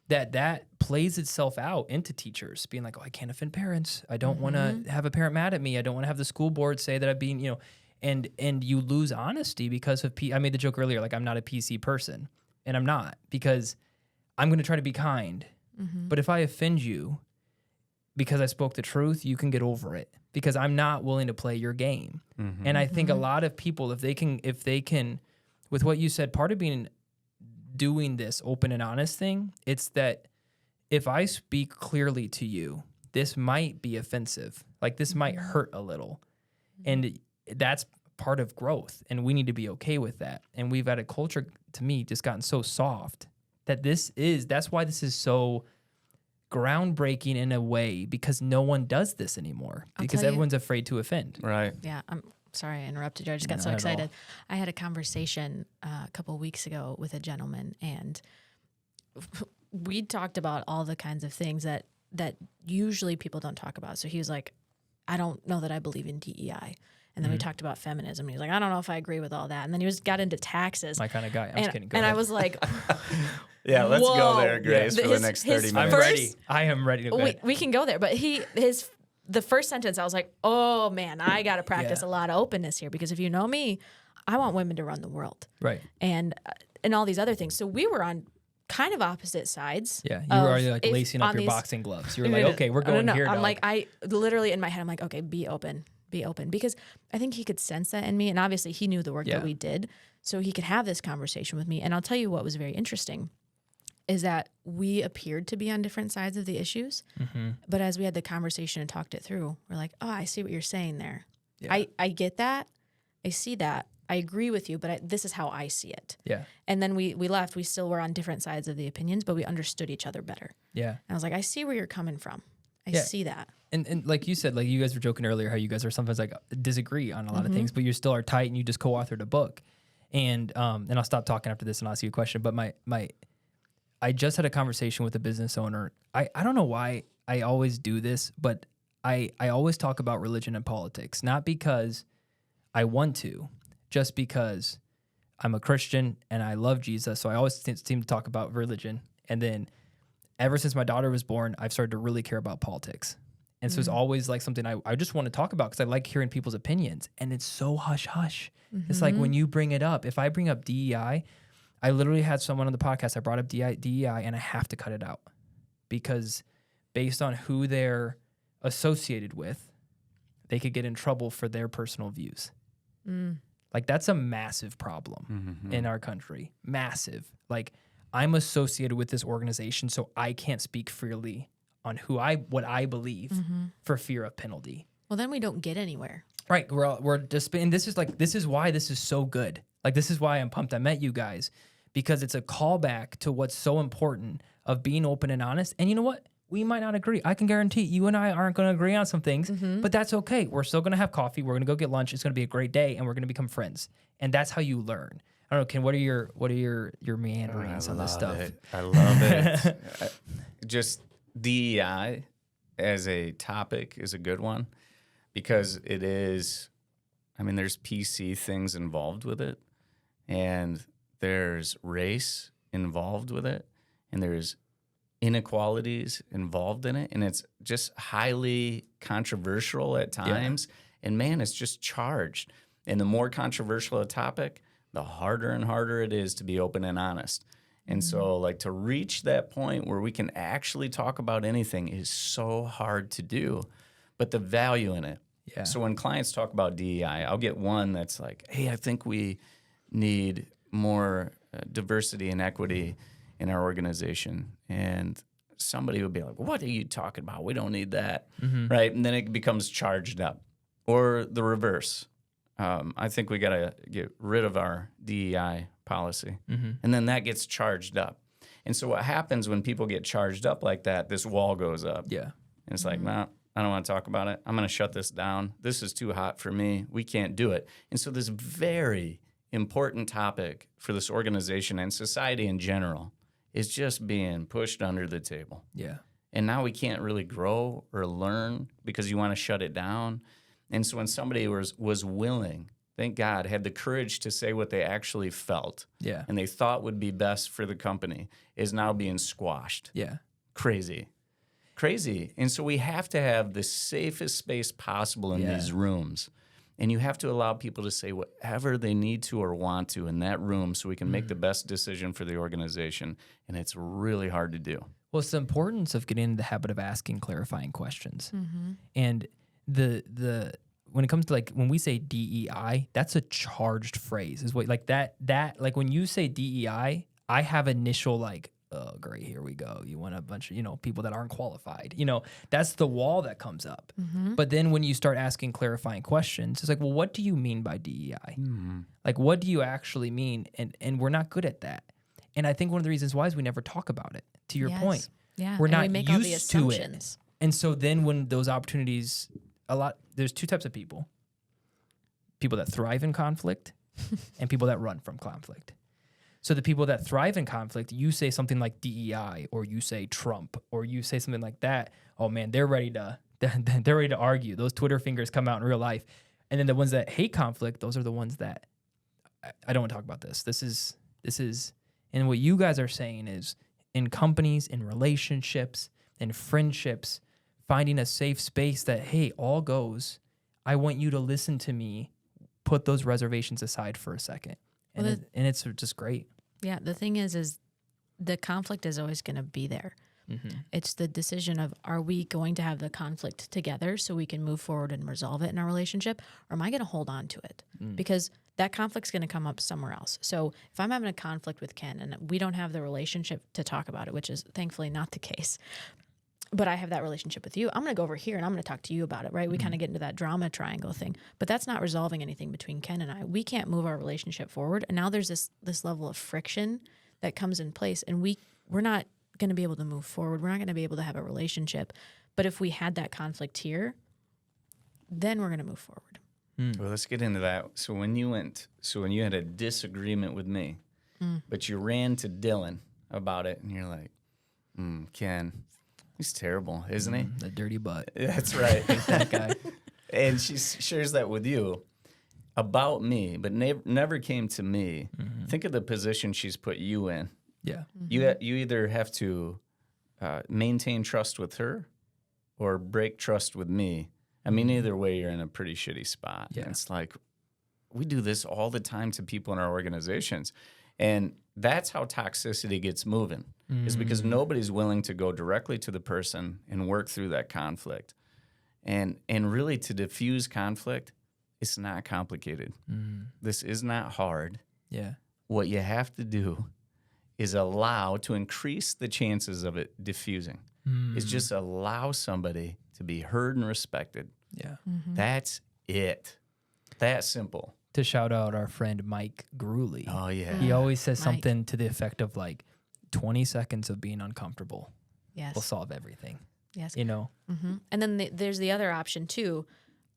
S2: that plays itself out into teachers being like, oh, I can't offend parents. I don't want to have a parent mad at me. I don't want to have the school board say that I've been, and you lose honesty because of I made the joke earlier, like, I'm not a PC person, and I'm not, because I'm going to try to be kind. But if I offend you because I spoke the truth, you can get over it, because I'm not willing to play your game. And I think a lot of people, if they can, with what you said, part of doing this open and honest thing, it's that if I speak clearly to you, this might be offensive. Like, this might hurt a little. And that's part of growth, and we need to be okay with that. And we've had a culture, to me, just gotten so soft that that's why this is so groundbreaking in a way, because no one does this anymore, because everyone's afraid to offend.
S4: Right.
S3: Yeah, I'm sorry I interrupted you. I just got so
S2: Not at
S3: excited.
S2: all.
S3: I had a conversation a couple of weeks ago with a gentleman, and we talked about all the kinds of things that usually people don't talk about. So he was like, I don't know that I believe in DEI. And then we talked about feminism. And he was like, I don't know if I agree with all that. And then he got into taxes.
S2: My kind of guy. I'm just kidding. Go
S3: And
S2: ahead.
S3: I was like,
S4: Yeah, let's go
S3: Whoa.
S4: there, Grace, for the next 30
S3: his
S4: minutes.
S2: I'm
S3: first-
S2: ready. I am ready to go.
S3: we can go there. But the first sentence, I was like, oh man, I got to practice a lot of openness here, because if you know me, I want women to run the world.
S2: Right.
S3: And all these other things. So we were on kind of opposite sides.
S2: Yeah. You were already like lacing up
S3: on
S2: your
S3: these-
S2: boxing gloves. You were like, okay, we're going here.
S3: I'm
S2: dog.
S3: like, I literally in my head, I'm like, okay, be open, because I think he could sense that in me, and obviously he knew the work that we did, so he could have this conversation with me. And I'll tell you what was very interesting is that we appeared to be on different sides of the issues, but as we had the conversation and talked it through, we're like, oh, I see what you're saying there.
S2: Yeah.
S3: I get that, I see that, I agree with you, but this is how I see it.
S2: Yeah.
S3: And then we left. We still were on different sides of the opinions, but we understood each other better.
S2: Yeah.
S3: And I was like, I see where you're coming from. I
S2: Yeah.
S3: see that.
S2: And like you said, like you guys were joking earlier, how you guys are sometimes like disagree on a lot of things, but you still are tight, and you just co-authored a book. And I'll stop talking after this and I'll ask you a question. But I I just had a conversation with a business owner. I don't know why I always do this, but I always talk about religion and politics, not because I want to, just because I'm a Christian and I love Jesus. So I always seem to talk about religion. And then ever since my daughter was born, I've started to really care about politics. And so it's always like something I just want to talk about because I like hearing people's opinions. And it's so hush hush. It's like when you bring it up, if I bring up DEI, I literally had someone on the podcast, I brought up DEI and I have to cut it out because based on who they're associated with, they could get in trouble for their personal views. Like that's a massive problem in our country. Massive. Like I'm associated with this organization, so I can't speak freely on what I believe for fear of penalty.
S3: Well, then we don't get anywhere.
S2: Right. We're just, and this is why this is so good. Like this is why I'm pumped I met you guys, because it's a callback to what's so important of being open and honest. And you know what? We might not agree. I can guarantee you and I aren't going to agree on some things, but that's okay. We're still going to have coffee. We're going to go get lunch. It's going to be a great day, and we're going to become friends. And that's how you learn. I don't know, Ken. What are your meanderings on this stuff?
S4: I love it. Just DEI as a topic is a good one because it is. I mean, there's PC things involved with it, and there's race involved with it, and there's inequalities involved in it, and it's just highly controversial at times. And man, it's just charged. And the more controversial a topic, the harder and harder it is to be open and honest. And so, like, to reach that point where we can actually talk about anything is so hard to do, but the value in it.
S2: Yeah.
S4: So when clients talk about DEI, I'll get one that's like, hey, I think we need more diversity and equity in our organization. And somebody would be like, what are you talking about? We don't need that, right? And then it becomes charged up. Or the reverse. I think we got to get rid of our DEI policy. And then that gets charged up. And so what happens when people get charged up like that, this wall goes up.
S2: Yeah.
S4: And it's like, nah, I don't want to talk about it. I'm going to shut this down. This is too hot for me. We can't do it. And so this very important topic for this organization and society in general is just being pushed under the table.
S2: Yeah.
S4: And now we can't really grow or learn because you want to shut it down. And so when somebody was willing, thank God, had the courage to say what they actually felt and they thought would be best for the company is now being squashed.
S2: Yeah.
S4: Crazy. And so we have to have the safest space possible in these rooms. And you have to allow people to say whatever they need to or want to in that room so we can make the best decision for the organization. And it's really hard to do.
S2: Well, it's the importance of getting in the habit of asking clarifying questions. And the when it comes to like when we say DEI, that's a charged phrase. Is what like that like when you say DEI, I have initial like, oh great, here we go. You want a bunch of people that aren't qualified. That's the wall that comes up. But then when you start asking clarifying questions, it's like, well, what do you mean by DEI? Like, what do you actually mean? And we're not good at that. And I think one of the reasons why is we never talk about it. To your point, we're not
S3: we make all the
S2: used to it.
S3: assumptions.
S2: And so then when those opportunities, there's two types of people that thrive in conflict and people that run from conflict. So the people that thrive in conflict, you say something like DEI or you say Trump or you say something like that. Oh man, they're ready to argue. Those Twitter fingers come out in real life. And then the ones that hate conflict, those are the ones that I don't want to talk about this. This is, and what you guys are saying is in companies, in relationships, in friendships, finding a safe space that, hey, all goes. I want you to listen to me, put those reservations aside for a second. And, and it's just great.
S3: Yeah, the thing is the conflict is always going to be there. It's the decision of, are we going to have the conflict together so we can move forward and resolve it in our relationship, or am I going to hold on to it? Because that conflict's going to come up somewhere else. So if I'm having a conflict with Ken and we don't have the relationship to talk about it, which is thankfully not the case, but I have that relationship with you, I'm going to go over here and I'm going to talk to you about it, right? We kind of get into that drama triangle thing, but that's not resolving anything between Ken and I. We can't move our relationship forward. And now there's this level of friction that comes in place, and we're not going to be able to move forward. We're not going to be able to have a relationship. But if we had that conflict here, then we're going to move forward.
S4: Well, let's get into that. So when you had a disagreement with me, but you ran to Dillon about it, and you're like, Ken, he's terrible, isn't he?
S2: The dirty butt.
S4: That's right.
S2: That guy.
S4: And she shares that with you about me, but never came to me. Think of the position she's put you in.
S2: Yeah.
S4: You either have to maintain trust with her or break trust with me. I mean, either way, you're in a pretty shitty spot.
S2: Yeah.
S4: And it's like, we do this all the time to people in our organizations. And that's how toxicity gets moving, is because nobody's willing to go directly to the person and work through that conflict. And really, to diffuse conflict, it's not complicated. This is not hard.
S2: Yeah.
S4: What you have to do is allow to increase the chances of it diffusing. Is just allow somebody to be heard and respected.
S2: Yeah.
S4: That's it. That simple.
S2: To shout out our friend Mike Gruely.
S4: Oh, yeah.
S2: He always says
S3: Mike.
S2: something to the effect of like 20 seconds of being uncomfortable
S3: Yes.
S2: will solve everything.
S3: Yes.
S2: You know?
S3: And then there's the other option too,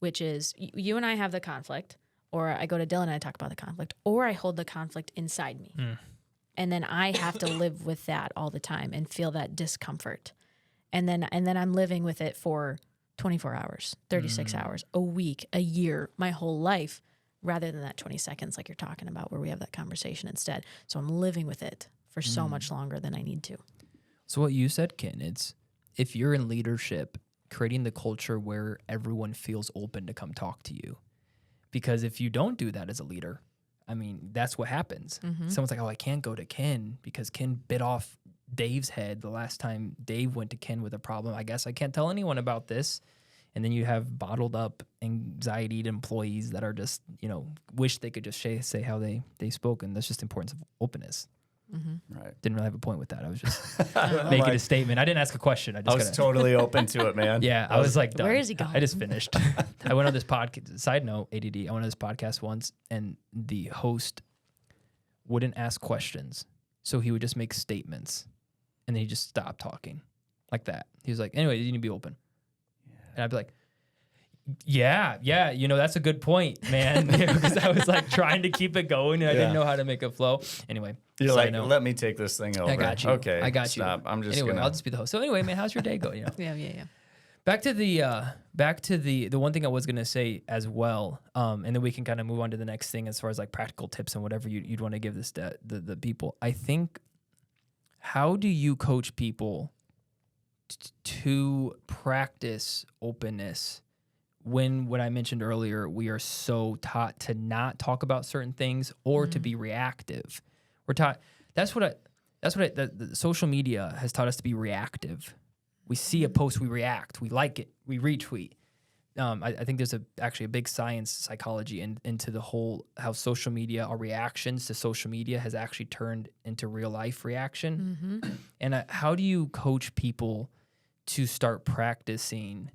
S3: which is you and I have the conflict, or I go to Dillon and I talk about the conflict, or I hold the conflict inside me. And then I have to live with that all the time and feel that discomfort. And then I'm living with it for 24 hours, 36 hours, a week, a year, my whole life, rather than that 20 seconds like you're talking about where we have that conversation instead. So I'm living with it for so much longer than I need to.
S2: So what you said, Ken, it's if you're in leadership, creating the culture where everyone feels open to come talk to you. Because if you don't do that as a leader, I mean, that's what happens. Someone's like, oh, I can't go to Ken because Ken bit off Dave's head the last time Dave went to Ken with a problem. I guess I can't tell anyone about this. And then you have bottled up anxiety employees that are just, wish they could just say how they spoke. And that's just the importance of openness.
S4: Right.
S2: Didn't really have a point with that. I was just making a statement. I didn't ask a question. I
S4: I was
S2: just
S4: totally open to it, man.
S2: yeah, I was like, done.
S3: Where is he going?
S2: I just finished. I went on this podcast. Side note, ADD. I went on this podcast once, and the host wouldn't ask questions, so he would just make statements, and then he just stopped talking, like that. He was like, "Anyway, you need to be open," and I'd be like, "Yeah, that's a good point, man," because I was like trying to keep it going, and I didn't know how to make it flow. Anyway,
S4: You're
S2: side
S4: like,
S2: note.
S4: let me take this thing over.
S2: I got you.
S4: Okay.
S2: I got
S4: stop.
S2: you.
S4: I'm just
S2: anyway,
S4: gonna.
S2: I'll just be the host. So anyway, man, how's your day going?
S3: Yeah.
S2: Back to the one thing I was gonna say as well, and then we can kind of move on to the next thing as far as like practical tips and whatever you'd want to give this to the people. I think, how do you coach people to practice openness when what I mentioned earlier, we are so taught to not talk about certain things or to be reactive. We're taught the social media has taught us to be reactive. We see a post, we react, we like it, we retweet. I think there's actually a big science psychology into the whole how social media, our reactions to social media has actually turned into real life reaction. And how do you coach people to start practicing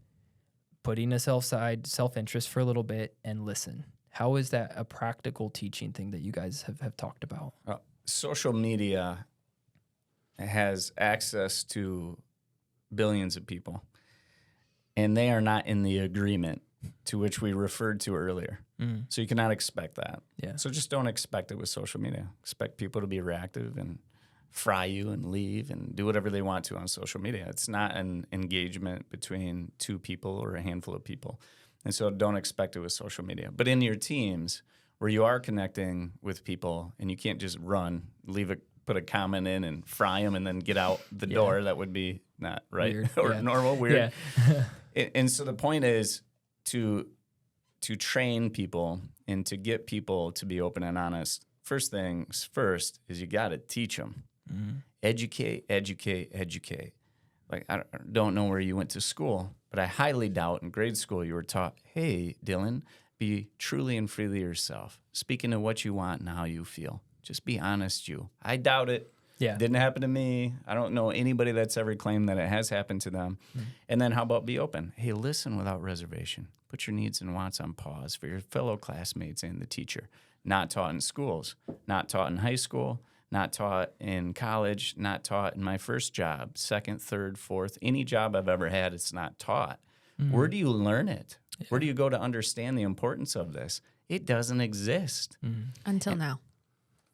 S2: putting aside self-interest for a little bit and listen? How is that a practical teaching thing that you guys have talked about?
S4: Social media has access to billions of people, and they are not in the agreement to which we referred to earlier. So you cannot expect that.
S2: Yeah.
S4: So just don't expect it with social media. Expect people to be reactive and fry you and leave and do whatever they want to on social media. It's not an engagement between two people or a handful of people. And so don't expect it with social media. But in your teams where you are connecting with people and you can't just run, put a comment in and fry them and then get out the door, that would be not right.
S2: Weird.
S4: Or normal, weird.
S2: Yeah.
S4: And so the point is to train people and to get people to be open and honest. First things first is you got to teach them. Educate. Like, I don't know where you went to school, but I highly doubt in grade school you were taught, hey, Dillon, be truly and freely yourself. Speaking of what you want and how you feel. Just be honest, you. I doubt it.
S2: Yeah.
S4: Didn't happen to me. I don't know anybody that's ever claimed that it has happened to them. And then how about be open? Hey, listen without reservation. Put your needs and wants on pause for your fellow classmates and the teacher. Not taught in schools, not taught in high school, not taught in college, not taught in my first job, second, third, fourth, any job I've ever had, it's not taught. Where do you learn it? Yeah. Where do you go to understand the importance of this? It doesn't exist.
S3: Until now.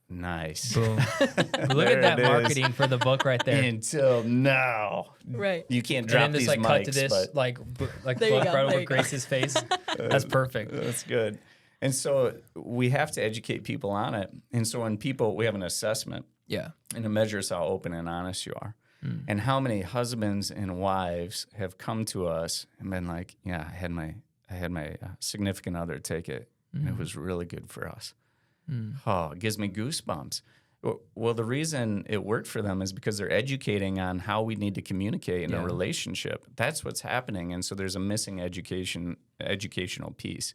S4: Nice.
S2: Boom. Look
S4: There
S2: at that
S4: it is.
S2: marketing for the book right there.
S4: Until now.
S3: Right.
S4: You can't
S2: And
S4: drop
S2: then
S4: these
S2: just like cut to
S4: mics,
S2: this,
S4: but
S2: like
S3: There you
S2: book
S3: go,
S2: right
S3: there
S2: over
S3: you go.
S2: Grace's face. That's perfect.
S4: that's good. And so we have to educate people on it. And so when we have an assessment,
S2: Yeah.
S4: and it measures how open and honest you are. And how many husbands and wives have come to us and been like, yeah, I had my significant other take it. And it was really good for us. Oh, it gives me goosebumps. Well, the reason it worked for them is because they're educating on how we need to communicate in a relationship. That's what's happening. And so there's a missing educational piece.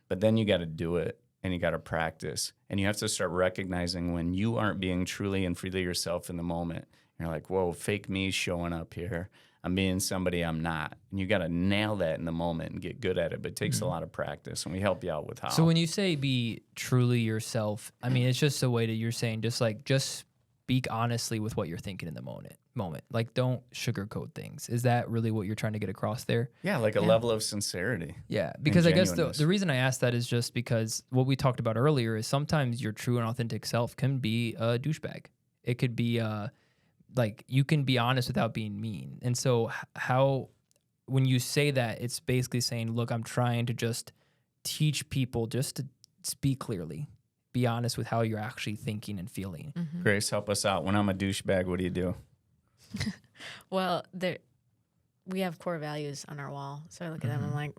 S4: But then you got to do it and you got to practice. And you have to start recognizing when you aren't being truly and freely yourself in the moment. You're like, whoa, fake me showing up here. I'm being somebody I'm not. And you got to nail that in the moment and get good at it. But it takes a lot of practice, and we help you out with how.
S2: So when you say be truly yourself, I mean, it's just a way that you're saying just speak honestly with what you're thinking in the moment. Like, don't sugarcoat things. Is that really what you're trying to get across there?
S4: yeah, like a level of sincerity.
S2: Yeah, because I guess
S4: genuineness.
S2: the reason I asked that is just because what we talked about earlier is sometimes your true and authentic self can be a douchebag. It could be like you can be honest without being mean. And so how when you say that, it's basically saying, look, I'm trying to just teach people just to speak clearly, be honest with how you're actually thinking and feeling.
S4: Grace, help us out. When I'm a douchebag, what do you do?
S3: Well, we have core values on our wall. So I look at them, I'm like,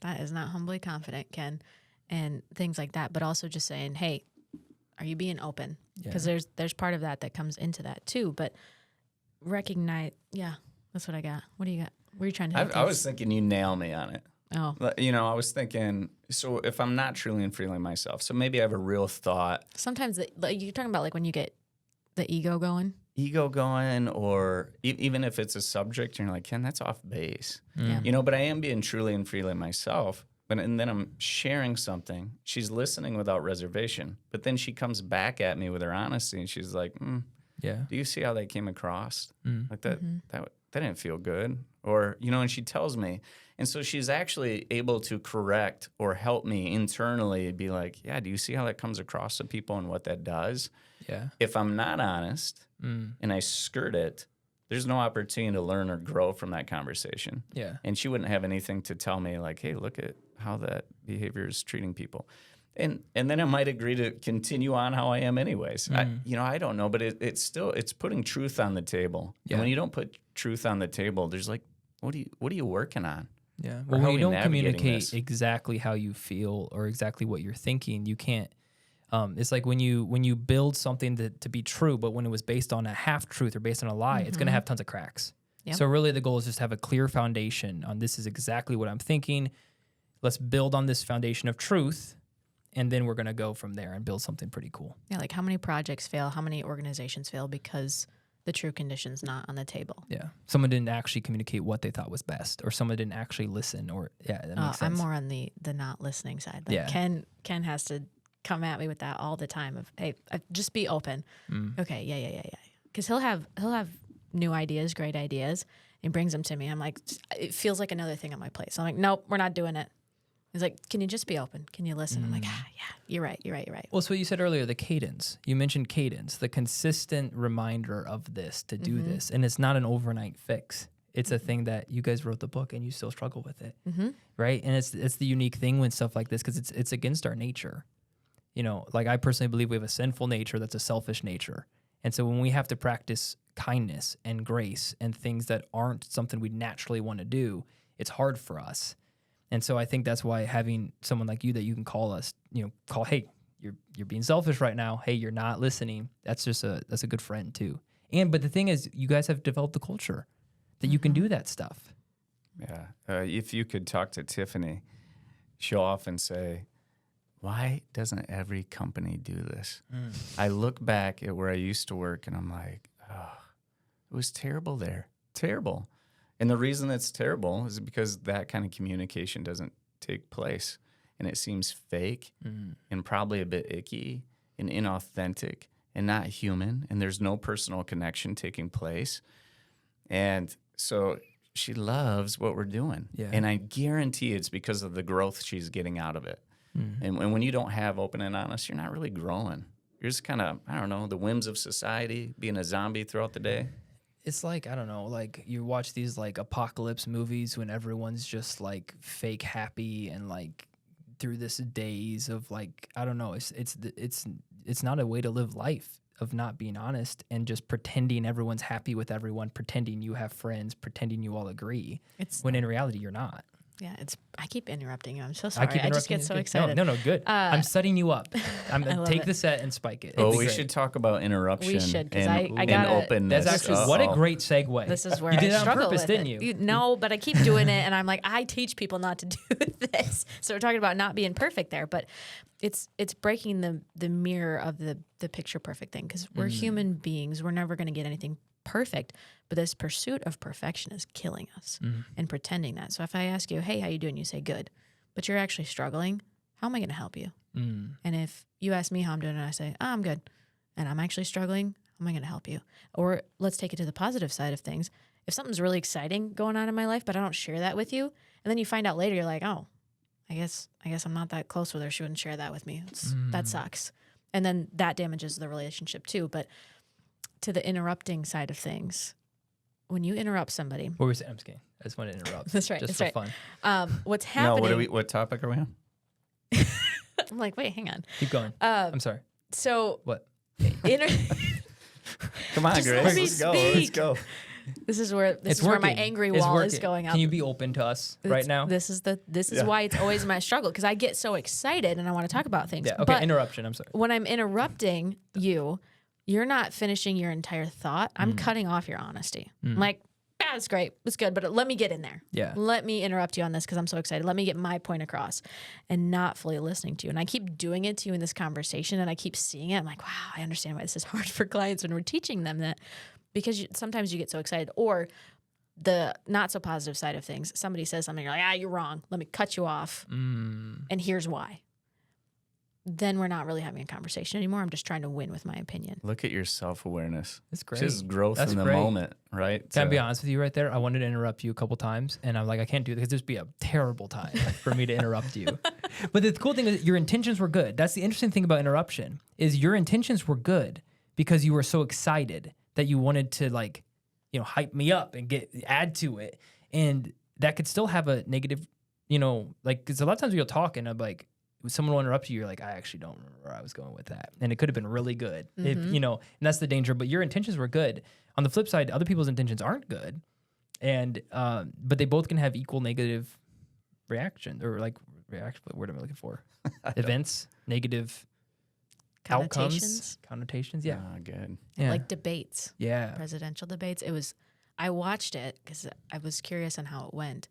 S3: that is not humbly confident, Ken, and things like that. But also just saying, hey, are you being open? Because there's part of that comes into that too. But recognize, that's what I got. What do you got? What are you trying to do?
S4: I was thinking you nail me on it.
S3: Oh,
S4: I was thinking, so if I'm not truly and freely myself, so maybe I have a real thought,
S3: sometimes you're talking about like when you get the ego going.
S4: or even if it's a subject, and you're like, Ken, that's off base.
S3: Yeah.
S4: But I am being truly and freely myself. And then I'm sharing something. She's listening without reservation. But then she comes back at me with her honesty, and she's like,
S2: Yeah.
S4: do you see how that came across? Like that didn't feel good. Or, and she tells me. And so she's actually able to correct or help me internally be like, yeah, do you see how that comes across to people and what that does?
S2: Yeah.
S4: If I'm not honest and I skirt it, there's no opportunity to learn or grow from that conversation.
S2: Yeah.
S4: And she wouldn't have anything to tell me like, hey, look at how that behavior is treating people. And then I might agree to continue on how I am anyways. I don't know, but it's putting truth on the table.
S2: Yeah.
S4: And when you don't put truth on the table, there's like, what are you working on?
S2: Yeah.
S4: Or
S2: Well,
S4: how
S2: when
S4: are
S2: you
S4: we
S2: don't
S4: navigating
S2: communicate
S4: this?
S2: exactly how you feel or exactly what you're thinking, you can't. It's like when you build something to be true, but when it was based on a half truth or based on a lie, it's going to have tons of cracks.
S3: Yep.
S2: So really, the goal is just to have a clear foundation on this is exactly what I'm thinking. Let's build on this foundation of truth, and then we're going to go from there and build something pretty cool.
S3: Yeah, like how many projects fail, how many organizations fail because the true condition's not on the table.
S2: Yeah, someone didn't actually communicate what they thought was best, or someone didn't actually listen, or that makes sense.
S3: I'm more on the not listening side. Like
S2: Yeah.
S3: Ken has to come at me with that all the time of, hey, just be open. Okay, yeah. Because he'll have new ideas, great ideas, and brings them to me. I'm like, it feels like another thing on my plate. So I'm like, nope, we're not doing it. He's like, can you just be open? Can you listen? I'm like, yeah, you're right.
S2: Well, so what you said earlier, the cadence. You mentioned cadence, the consistent reminder of this to do this. And it's not an overnight fix. It's a thing that you guys wrote the book and you still struggle with it, right? And it's the unique thing when stuff like this, because it's against our nature. Like I personally believe we have a sinful nature that's a selfish nature. And so when we have to practice kindness and grace and things that aren't something we naturally want to do, it's hard for us. And so I think that's why having someone like you that you can call us, hey, you're being selfish right now. Hey, you're not listening. That's a good friend too. But the thing is, you guys have developed the culture that you can do that stuff.
S4: Yeah. If you could talk to Tiffany, she'll often say, why doesn't every company do this? I look back at where I used to work and I'm like, oh, it was terrible there. Terrible. And the reason it's terrible is because that kind of communication doesn't take place. And it seems fake and probably a bit icky and inauthentic and not human. And there's no personal connection taking place. And so she loves what we're doing.
S2: Yeah.
S4: And I guarantee it's because of the growth she's getting out of it. And when you don't have open and honest, you're not really growing. You're just kind of, I don't know, the whims of society, being a zombie throughout the day.
S2: It's like, I don't know, like you watch these like apocalypse movies when everyone's just like fake happy and like through this days of like, I don't know, it's not a way to live life, of not being honest and just pretending everyone's happy with everyone, pretending you have friends, pretending you all agree. When in reality you're not.
S3: Yeah, I keep interrupting you. I'm so sorry.
S2: keep
S3: I just
S2: interrupting
S3: get
S2: you.
S3: so
S2: Good.
S3: excited.
S2: No, good. I'm setting you up. I'm
S3: I love
S2: take
S3: it.
S2: the set and spike it.
S4: Oh,
S2: It's
S4: we
S2: great.
S4: should talk about interruption.
S3: We should, 'cause
S4: and,
S3: I
S4: and
S3: gotta-
S4: openness.
S2: That's actually what a
S4: Uh-oh.
S2: great segue.
S3: This is where
S2: you did
S3: I
S2: it on
S3: struggle
S2: purpose,
S3: with
S2: didn't
S3: it.
S2: you?
S3: No, but I keep doing it, and I'm like, I teach people not to do this. So we're talking about not being perfect there, but it's breaking the mirror of the picture perfect thing, because we're human beings. We're never going to get anything perfect, but this pursuit of perfection is killing us and pretending that. So if I ask you, hey, how you doing? You say good, but you're actually struggling. How am I going to help you? And if you ask me how I'm doing and I say, oh, I'm good, and I'm actually struggling, how am I going to help you? Or let's take it to the positive side of things. If something's really exciting going on in my life, but I don't share that with you, and then you find out later, you're like, oh, I guess I'm not that close with her. She wouldn't share that with me. That sucks. And then that damages the relationship too. But to the interrupting side of things, when you interrupt somebody,
S2: What were we saying? I'm just kidding. I just want to interrupt.
S3: That's right,
S2: Just
S3: that's
S2: for
S3: right.
S2: fun.
S3: what's
S4: No,
S3: happening?
S4: what topic are we on?
S3: I'm like, wait, hang on.
S2: Keep going. I'm sorry.
S3: So
S2: What?
S3: inter-
S4: Come on,
S3: Just
S4: Grace.
S3: let me
S4: Let's go. Let's
S3: speak.
S4: go.
S3: this is where
S2: It's
S3: my
S2: working.
S3: angry
S2: It's
S3: wall is
S2: working.
S3: going up.
S2: Can you be open to us right now?
S3: This is
S4: Yeah.
S3: why it's always my struggle, because I get so excited and I want to talk about things.
S2: Yeah. Okay.
S3: But
S2: Interruption. I'm sorry.
S3: when I'm interrupting you, you're not finishing your entire thought. I'm
S2: Mm.
S3: cutting off your honesty. I'm like, yeah, it's great. It's good. But let me get in there.
S2: Yeah.
S3: Let me interrupt you on this because I'm so excited. Let me get my point across, and not fully listening to you. And I keep doing it to you in this conversation, and I keep seeing it. I'm like, wow, I understand why this is hard for clients when we're teaching them that, because sometimes you get so excited. Or the not so positive side of things, somebody says something, you're like, you're wrong. Let me cut you off. And here's why. Then we're not really having a conversation anymore. I'm just trying to win with my opinion.
S4: Look at your self-awareness.
S2: That's great.
S4: Just growth
S2: That's
S4: in the
S2: great.
S4: moment, right?
S2: Can I be honest with you right there? I wanted to interrupt you a couple times, and I'm like, I can't do this because this would be a terrible time for me to interrupt you. But the cool thing is your intentions were good. That's the interesting thing about interruption is your intentions were good because you were so excited that you wanted to hype me up and add to it. And that could still have a negative, because a lot of times you'll talk and I'm like, someone will interrupt you, you're like, I actually don't remember where I was going with that. And it could have been really good, and that's the danger. But your intentions were good. On the flip side, other people's intentions aren't good. And, but they both can have equal negative reaction or reaction. What word am I looking for? Events, negative outcomes, connotations. Yeah.
S4: Oh, good.
S2: Yeah.
S3: Like debates.
S2: Yeah.
S3: Presidential debates. I watched it because I was curious on how it went,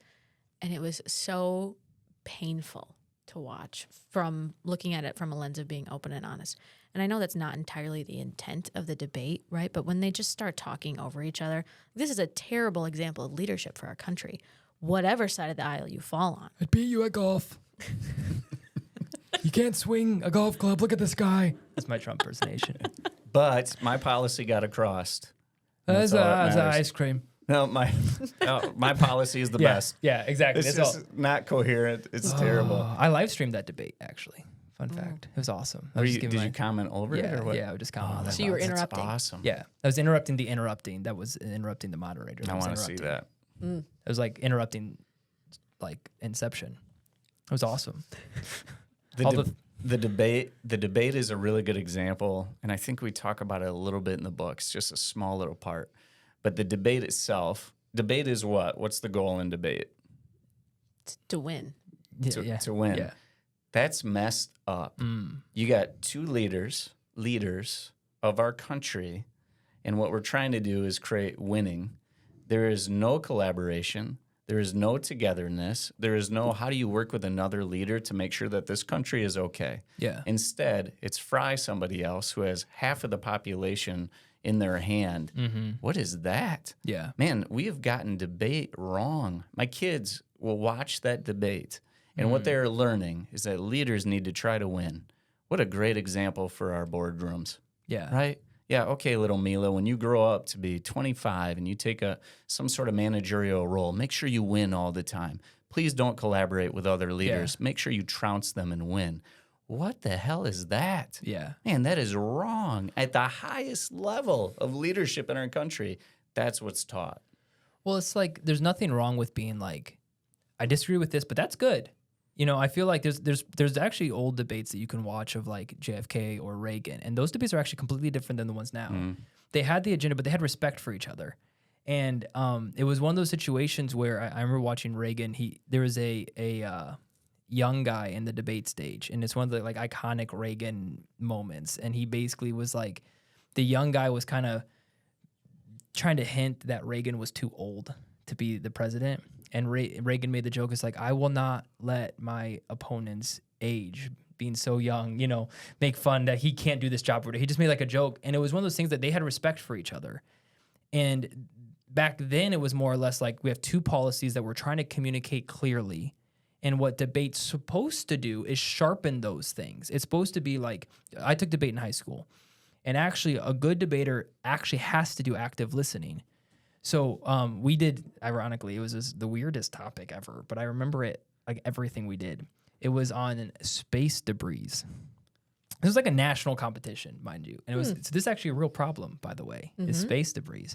S3: and it was so painful to watch from looking at it from a lens of being open and honest. And I know that's not entirely the intent of the debate, right? But when they just start talking over each other, this is a terrible example of leadership for our country, whatever side of the aisle you fall on.
S2: I'd beat you at golf. You can't swing a golf club. Look at this guy. That's my Trump impersonation.
S4: But my policy got across.
S2: That's
S4: all that matters.
S2: ice cream.
S4: No, my policy is the best.
S2: Yeah, exactly.
S4: It's
S2: That's
S4: just not coherent. It's terrible.
S2: I live streamed that debate, actually. Fun fact. It was awesome. I was just
S4: Did
S2: giving
S4: you comment over it or what?
S2: Yeah, I would just comment on that.
S3: So you were
S4: That's
S3: interrupting.
S4: awesome.
S2: Yeah, I was interrupting the interrupting. That was interrupting the moderator.
S4: I want to see that.
S2: It was like interrupting, like Inception. It was awesome.
S4: The debate is a really good example, and I think we talk about it a little bit in the books, just a small little part. But the debate itself, debate is what? What's the goal in debate?
S3: To win.
S4: To win.
S2: Yeah.
S4: That's messed up. You got two leaders of our country, and what we're trying to do is create winning. There is no collaboration. There is no togetherness. There is no how do you work with another leader to make sure that this country is okay.
S2: Yeah.
S4: Instead, it's fry somebody else who has half of the population in their hand. What is that?
S2: Yeah.
S4: Man, we have gotten debate wrong. My kids will watch that debate, and what they're learning is that leaders need to try to win. What a great example for our boardrooms,
S2: Yeah.
S4: right? Yeah, okay, little Mila, when you grow up to be 25 and you take some sort of managerial role, make sure you win all the time. Please don't collaborate with other leaders. Make sure you trounce them and win. what the hell is that?
S2: Yeah.
S4: Man, that is wrong. At the highest level of leadership in our country, that's what's taught.
S2: Well, it's like there's nothing wrong with being like, I disagree with this, but that's good. You know, I feel like there's actually old debates that you can watch of like JFK or Reagan, and those debates are actually completely different than the ones now. They had the agenda, but they had respect for each other. And it was one of those situations where I remember watching Reagan. There was a young guy in the debate stage, and it's one of the like iconic Reagan moments. And he basically was like, the young guy was kind of trying to hint that Reagan was too old to be the president. And Reagan made the joke, it's like, I will not let my opponent's age, being so young, you know, make fun that he can't do this job. He just made like a joke. And it was one of those things that they had respect for each other. And back then it was more or less like we have two policies that we're trying to communicate clearly. And what debate's supposed to do is sharpen those things. It's supposed to be like, I took debate in high school. And actually a good debater actually has to do active listening. So we did, ironically, it was the weirdest topic ever, but I remember it, like everything we did. It was on space debris. This was like a national competition, mind you. And it was, so this is actually a real problem, by the way, is space debris.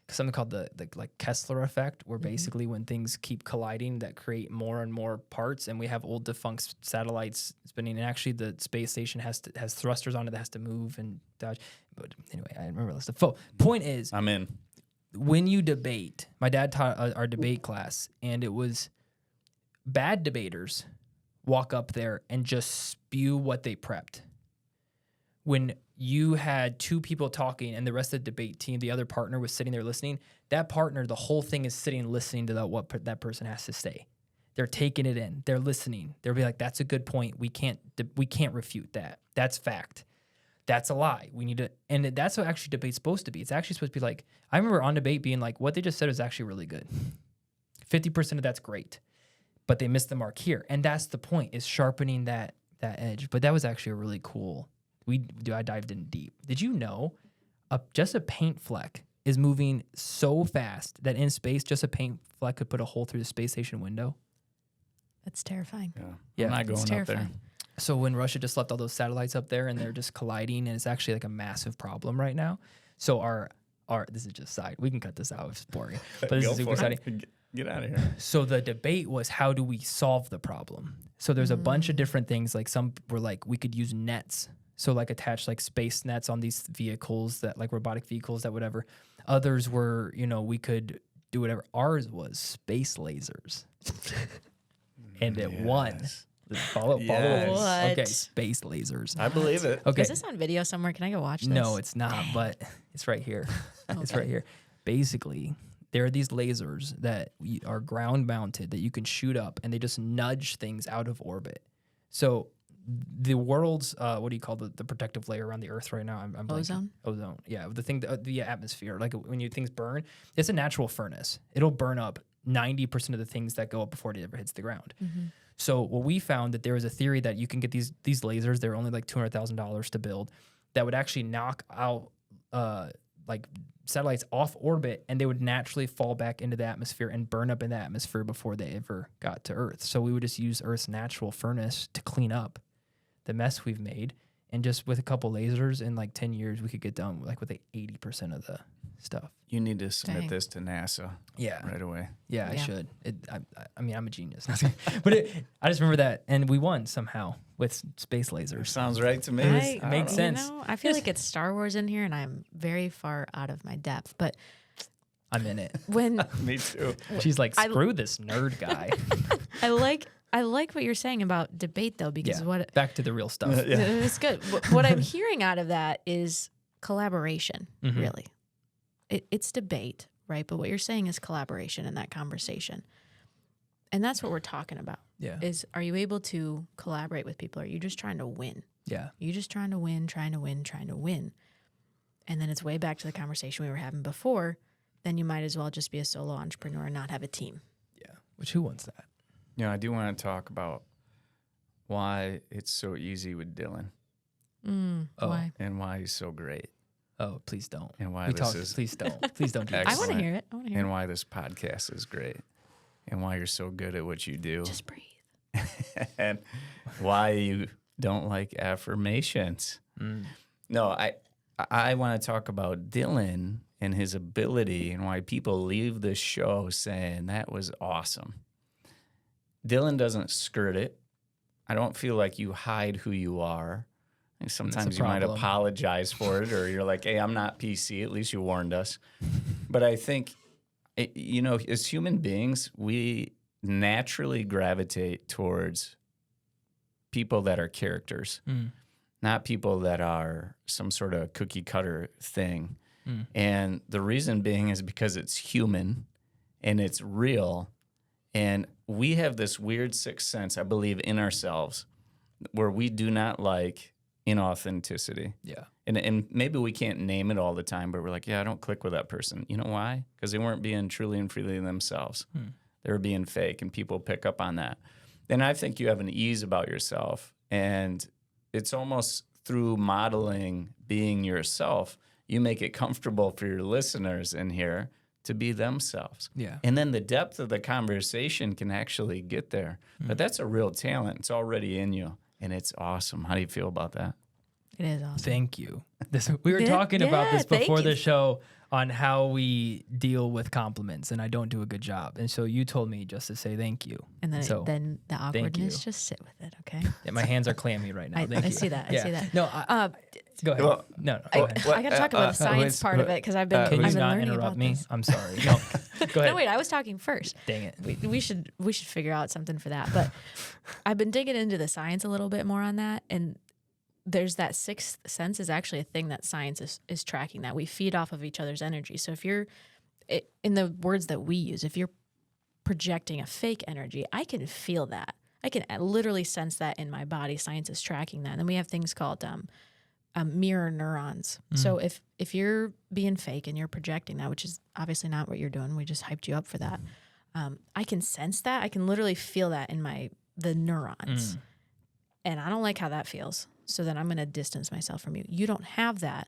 S2: Something called the like Kessler effect, where basically when things keep colliding that create more and more parts, and we have old defunct satellites spinning, and actually the space station has thrusters on it that has to move and dodge. But anyway, I remember this. The point is,
S4: I'm in.
S2: When you debate, my dad taught our debate class, and it was bad debaters walk up there and just spew what they prepped. When you had two people talking and the rest of the debate team, the other partner was sitting there listening, that partner, the whole thing is sitting listening to what that person has to say. They're taking it in. They're listening. They'll be like, that's a good point. We can't refute that. That's fact. That's a lie. We need to, and that's what actually debate's supposed to be. It's actually supposed to be like, I remember on debate being like, what they just said is actually really good. 50% of that's great, but they missed the mark here. And that's the point, is sharpening that edge. But that was actually a really cool, I dived in deep. Did you know just a paint fleck is moving so fast that in space, just a paint fleck could put a hole through the space station window?
S3: That's terrifying.
S2: Yeah.
S4: I'm not
S3: It's
S4: going up
S3: terrifying.
S4: there.
S2: So when Russia just left all those satellites up there and they're just colliding, and it's actually like a massive problem right now. So our this is just side. We can cut this out if it's boring, but this is super exciting.
S4: Get out of here.
S2: So the debate was, how do we solve the problem? So there's a bunch of different things. Like some were like, we could use nets. So like attach like space nets on these vehicles, that like robotic vehicles, that whatever. Others were, you know, we could do whatever. Ours was space lasers. And it won. Follow
S4: Yes.
S3: What?
S2: Okay, space lasers.
S4: I believe it.
S2: Okay.
S3: Is this on video somewhere? Can I go watch this?
S2: No, it's not, but it's right here. It's right here. Basically, there are these lasers that are ground mounted that you can shoot up, and they just nudge things out of orbit. So the world's, what do you call the protective layer around the Earth right now? I'm blanking.
S3: Ozone?
S2: Ozone, yeah. The thing, the atmosphere, like when things burn, it's a natural furnace. It'll burn up 90% of the things that go up before it ever hits the ground. So what we found, that there was a theory that you can get these lasers, they're only like $200,000 to build, that would actually knock out like satellites off orbit, and they would naturally fall back into the atmosphere and burn up in the atmosphere before they ever got to Earth. So we would just use Earth's natural furnace to clean up the mess we've made. And just with a couple lasers, in like 10 years, we could get done with like 80% of the stuff.
S4: You need to submit
S3: Dang.
S4: this to NASA right away.
S2: Yeah, I
S3: Yeah.
S2: should. I mean, I'm a genius. But I just remember that, and we won somehow with space lasers.
S4: Sounds right to me.
S2: It makes
S3: You
S2: sense.
S3: know, I feel like it's Star Wars in here, and I'm very far out of my depth. But
S2: I'm in it.
S3: when
S4: Me too.
S2: She's like, screw this nerd guy.
S3: I like what you're saying about debate, though, because what
S2: Back to the real stuff.
S3: it's good. What I'm hearing out of that is collaboration. Really, it's debate, right? But what you're saying is collaboration in that conversation, and that's what we're talking about.
S2: Yeah.
S3: Is, are you able to collaborate with people? Or are you just trying to win?
S2: Yeah.
S3: You're just trying to win, and then it's way back to the conversation we were having before. Then you might as well just be a solo entrepreneur and not have a team.
S2: Yeah. Which, who wants that?
S4: You know, I do want to talk about why it's so easy with Dillon
S2: Oh.
S3: Why?
S4: and why he's so great
S2: Oh, please don't.
S4: and why
S2: We
S4: this
S2: talk.
S4: is
S2: Please don't. Please don't do
S3: I
S2: this.
S3: want to
S4: Excellent.
S3: hear it. I want to hear
S4: and
S3: it.
S4: why this podcast is great and why you're so good at what you do
S3: Just breathe.
S4: and why you don't like affirmations. No, I want to talk about Dillon and his ability and why people leave this show saying that was awesome. Dillon doesn't skirt it. I don't feel like you hide who you are. And sometimes you might
S2: problem.
S4: apologize for it, or you're like, hey, I'm not PC. At least you warned us. But I think, as human beings, we naturally gravitate towards people that are characters, not people that are some sort of cookie cutter thing. And the reason being is because it's human and it's real. And we have this weird sixth sense, I believe, in ourselves where we do not like inauthenticity.
S2: Yeah.
S4: And maybe we can't name it all the time, but we're like, yeah, I don't click with that person. You know why? Because they weren't being truly and freely themselves. They were being fake, and people pick up on that. Then I think you have an ease about yourself, and it's almost through modeling being yourself, you make it comfortable for your listeners in here to be themselves.
S2: Yeah.
S4: And then the depth of the conversation can actually get there. But that's a real talent. It's already in you, and it's awesome. How do you feel about that?
S3: It is awesome.
S2: Thank you. We were
S3: Yeah,
S2: talking about this
S3: thank
S2: before
S3: you.
S2: the show on how we deal with compliments, and I don't do a good job. And so you told me just to say thank you.
S3: And then,
S2: So,
S3: then the awkwardness,
S2: you.
S3: just sit with it, okay?
S2: Yeah, my hands are clammy right now. Thank
S3: I
S2: you.
S3: see that. I
S2: Yeah.
S3: see that.
S2: No, go ahead.
S4: Well,
S2: no.
S3: I,
S2: Go ahead.
S3: I got to talk about the science part of it because I've been.
S2: Can
S3: I've
S2: you
S3: been
S2: not
S3: learning
S2: interrupt
S3: about
S2: me?
S3: this.
S2: I'm sorry. No. Go ahead.
S3: No, wait. I was talking first.
S2: Dang it.
S3: We should figure out something for that. But I've been digging into the science a little bit more on that, and there's that sixth sense is actually a thing that science is tracking, that we feed off of each other's energy. So if you're, in the words that we use, if you're projecting a fake energy, I can feel that. I can literally sense that in my body. Science is tracking that. And then we have things called mirror neurons. So if you're being fake and you're projecting that, which is obviously not what you're doing, we just hyped you up for that. I can sense that. I can literally feel that in the neurons. And I don't like how that feels. So then I'm going to distance myself from you. You don't have that,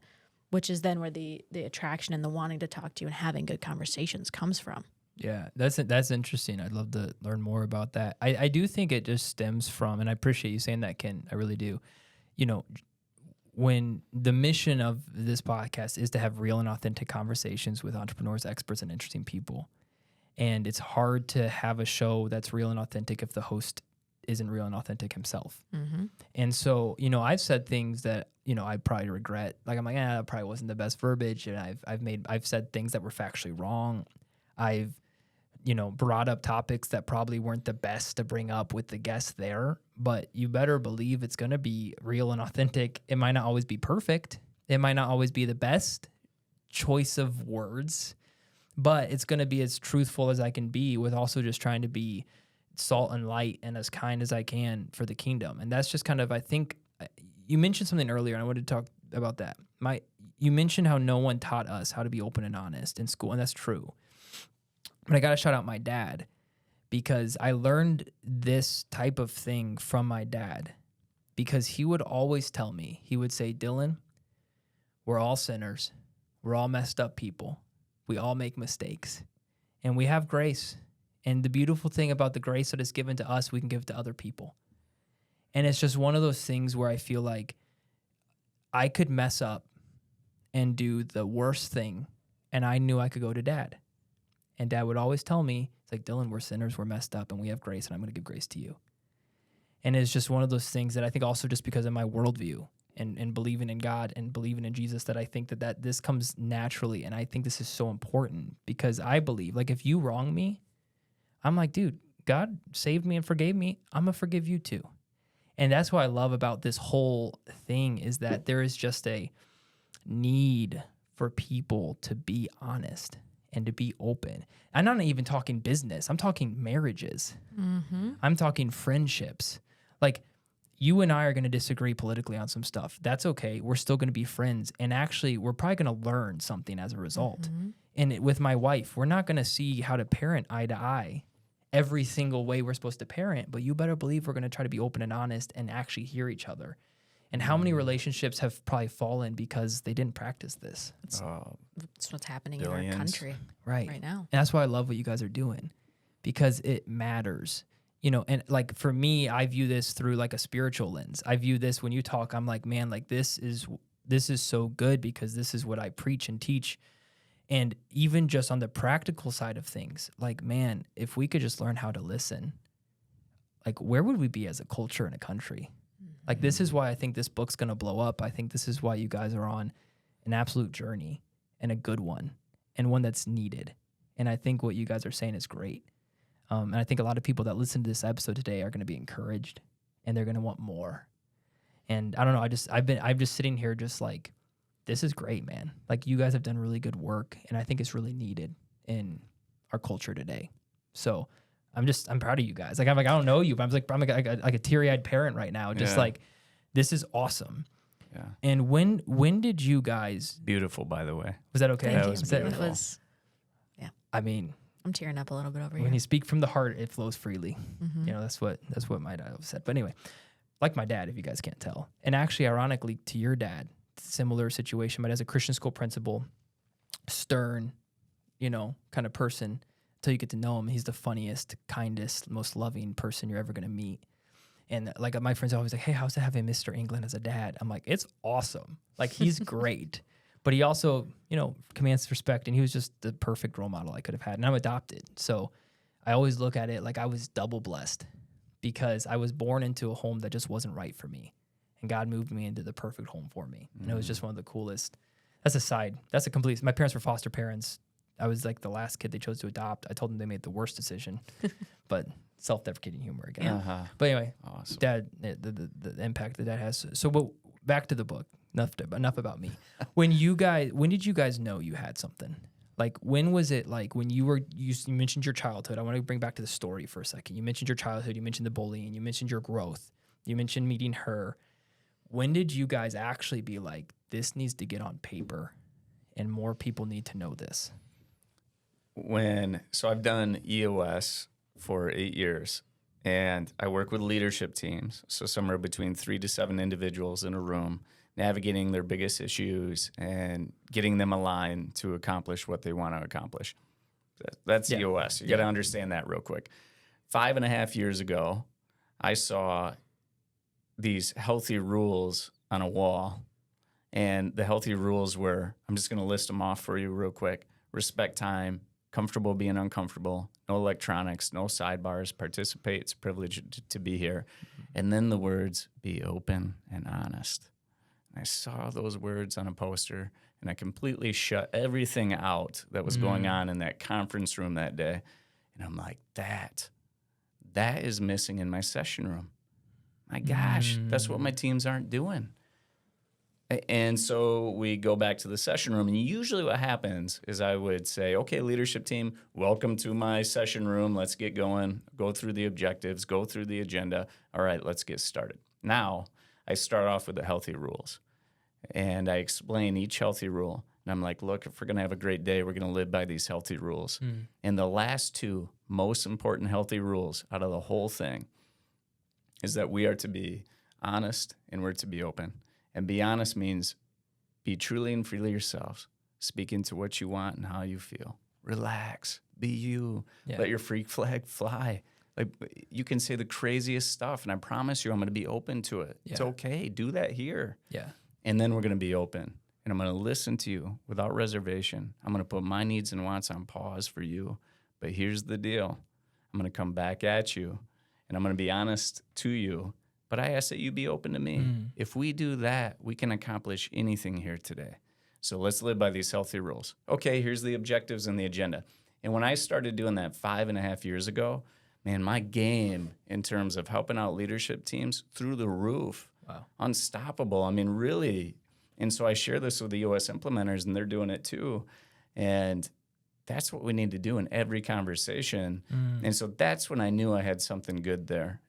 S3: which is then where the attraction and the wanting to talk to you and having good conversations comes from.
S2: Yeah, that's interesting. I'd love to learn more about that. I do think it just stems from, and I appreciate you saying that, Ken. I really do. When the mission of this podcast is to have real and authentic conversations with entrepreneurs, experts, and interesting people. And it's hard to have a show that's real and authentic if the host isn't real and authentic himself. And so, I've said things that, I probably regret. Like, I'm like, that probably wasn't the best verbiage. And I've said things that were factually wrong. I've, brought up topics that probably weren't the best to bring up with the guest there, but you better believe it's going to be real and authentic. It might not always be perfect. It might not always be the best choice of words, but it's going to be as truthful as I can be, with also just trying to be salt and light and as kind as I can for the kingdom. And that's just kind of, I think you mentioned something earlier, and I wanted to talk about that. You mentioned how no one taught us how to be open and honest in school, and that's true. But I got to shout out my dad, because I learned this type of thing from my dad, because he would always tell me, he would say, Dillon, we're all sinners. We're all messed up people. We all make mistakes, and we have grace. And the beautiful thing about the grace that is given to us, we can give to other people. And it's just one of those things where I feel like I could mess up and do the worst thing, and I knew I could go to Dad. And Dad would always tell me, it's like, Dillon, we're sinners, we're messed up, and we have grace, and I'm going to give grace to you. And it's just one of those things that I think also just because of my worldview and believing in God and believing in Jesus, that I think that this comes naturally. And I think this is so important, because I believe, like, if you wrong me, I'm like, dude, God saved me and forgave me. I'm going to forgive you too. And that's what I love about this whole thing, is that there is just a need for people to be honest and to be open. I'm not even talking business. I'm talking marriages. I'm talking friendships. Like, you and I are going to disagree politically on some stuff. That's okay. We're still going to be friends. And actually, we're probably going to learn something as a result. And with my wife, we're not going to see how to parent eye to eye every single way we're supposed to parent, but you better believe we're going to try to be open and honest and actually hear each other. And how many relationships have probably fallen because they didn't practice this?
S3: It's what's happening in
S4: Billions.
S3: our country
S2: Right
S3: now.
S2: And that's why I love what you guys are doing, because it matters. you know, and like for me, I view this through like a spiritual lens. I view this when you talk, I'm like, man, like this is so good because this is what I preach and teach. And even just on the practical side of things, like, man, if we could just learn how to listen, like where would we be as a culture and a country? Like, this is why I think this book's going to blow up. I think this is why you guys are on an absolute journey and a good one and one that's needed. And I think what you guys are saying is great. And I think a lot of people that listen to this episode today are going to be encouraged and they're going to want more. And I don't know, I'm just sitting here just like, this is great, man. Like, you guys have done really good work and I think it's really needed in our culture today. So I'm proud of you guys. Like, I don't know you, but I'm like a teary-eyed parent right now. Just like, this is awesome.
S4: Yeah.
S2: And when did you guys?
S4: Beautiful, by the way.
S2: Was that okay?
S3: Thank
S4: That
S3: you.
S4: was
S3: It
S4: beautiful.
S3: was,
S2: I mean,
S3: I'm tearing up a little bit over
S2: when
S3: here.
S2: you speak from the heart, it flows freely.
S3: Mhm.
S2: You know, that's what my dad always said. But anyway, like my dad, if you guys can't tell. And actually, ironically, to your dad, similar situation, but as a Christian school principal, stern, you know, kind of person. Until you get to know him, he's the funniest, kindest, most loving person you're ever going to meet. And like my friends are always like, hey, how's it having Mr. England as a dad? I'm like, it's awesome. Like, he's great. But he also, you know, commands respect. And he was just the perfect role model I could have had. And I'm adopted. So I always look at it like I was double blessed because I was born into a home that just wasn't right for me. And God moved me into the perfect home for me. And it was just one of the coolest. That's a side. That's a complete. My parents were foster parents. I was like the last kid they chose to adopt. I told them they made the worst decision, but self-deprecating humor again.
S4: Uh-huh.
S2: But anyway,
S4: Awesome.
S2: Dad, the impact that has. So back to the book. Enough about me. When did you guys know you had something? Like, when was it, like when you mentioned your childhood. I want to bring back to the story for a second. You mentioned your childhood. You mentioned the bullying. You mentioned your growth. You mentioned meeting her. When did you guys actually be like, this needs to get on paper and more people need to know this?
S4: So I've done EOS for 8 years, and I work with leadership teams, so somewhere between 3 to 7 individuals in a room, navigating their biggest issues and getting them aligned to accomplish what they want to accomplish. That's EOS. You got to understand that real quick. 5.5 years ago, I saw these healthy rules on a wall, and the healthy rules were, I'm just going to list them off for you real quick. Respect time, comfortable being uncomfortable, no electronics, no sidebars, participate, it's a privilege to be here. And then the words, be open and honest. And I saw those words on a poster, and I completely shut everything out that was going on in that conference room that day. And I'm like, that is missing in my session room. My gosh, that's what my teams aren't doing. And so we go back to the session room, and usually what happens is I would say, okay, leadership team, welcome to my session room. Let's get going, go through the objectives, go through the agenda. All right, let's get started. Now, I start off with the healthy rules, and I explain each healthy rule. And I'm like, look, if we're going to have a great day, we're going to live by these healthy rules. And the last 2 most important healthy rules out of the whole thing is that we are to be honest and we're to be open. And be honest means be truly and freely yourselves. Speak into what you want and how you feel. Relax. Be you.
S2: Yeah.
S4: Let your freak flag fly. Like, you can say the craziest stuff, and I promise you I'm going to be open to it. It's okay. Do that here.
S2: Yeah.
S4: And then we're going to be open. And I'm going to listen to you without reservation. I'm going to put my needs and wants on pause for you. But here's the deal. I'm going to come back at you, and I'm going to be honest to you. But I ask that you be open to me. If we do that, we can accomplish anything here today. So let's live by these healthy rules. Okay, here's the objectives and the agenda. And when I started doing that 5.5 years ago, man, my game in terms of helping out leadership teams through the roof.
S2: Wow.
S4: Unstoppable. I mean, really. And so I share this with the EOS implementers, and they're doing it too. And that's what we need to do in every conversation. And so that's when I knew I had something good there.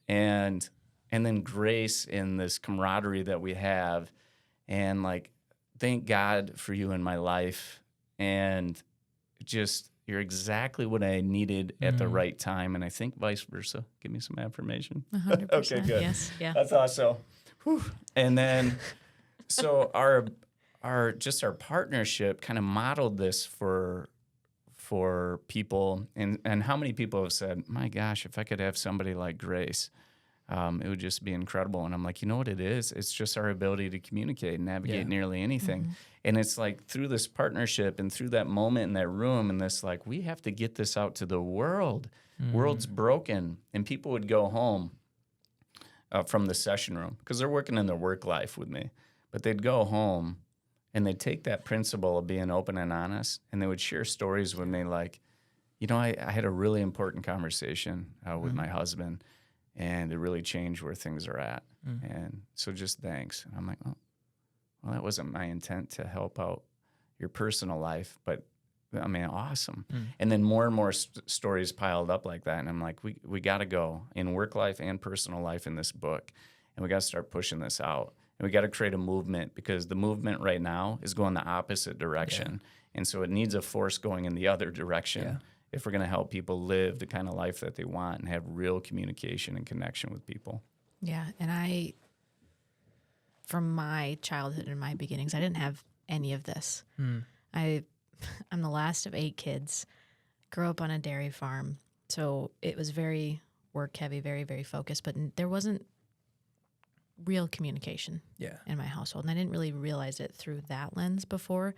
S4: And then grace in this camaraderie that we have, and like, thank God for you in my life, and just, you're exactly what I needed at the right time, and I think vice versa. Give me some affirmation.
S3: 100%.
S4: Okay, good.
S3: Yes. Yeah.
S4: I thought so. Whew. And then, so our partnership kind of modeled this for for people. And how many people have said, my gosh, if I could have somebody like Grace, it would just be incredible. And I'm like, you know what it is? It's just our ability to communicate and navigate nearly anything. And it's like through this partnership and through that moment in that room and this, like, we have to get this out to the world. World's broken. And people would go home from the session room because they're working in their work life with me. But they'd go home and they'd take that principle of being open and honest and they would share stories with me like, you know, I had a really important conversation with my husband. And it really changed where things are at. And so just thanks. And I'm like, oh, well, that wasn't my intent to help out your personal life, but I mean, awesome. And then more and more stories piled up like that. And I'm like, we got to go in work life and personal life in this book. And we got to start pushing this out. And we got to create a movement because the movement right now is going the opposite direction. And so it needs a force going in the other direction. If we're going to help people live the kind of life that they want and have real communication and connection with people.
S3: Yeah. And from my childhood and my beginnings, I didn't have any of this. I'm the last of 8 kids, grew up on a dairy farm. So it was very work heavy, very, very focused, but there wasn't real communication in my household. And I didn't really realize it through that lens before.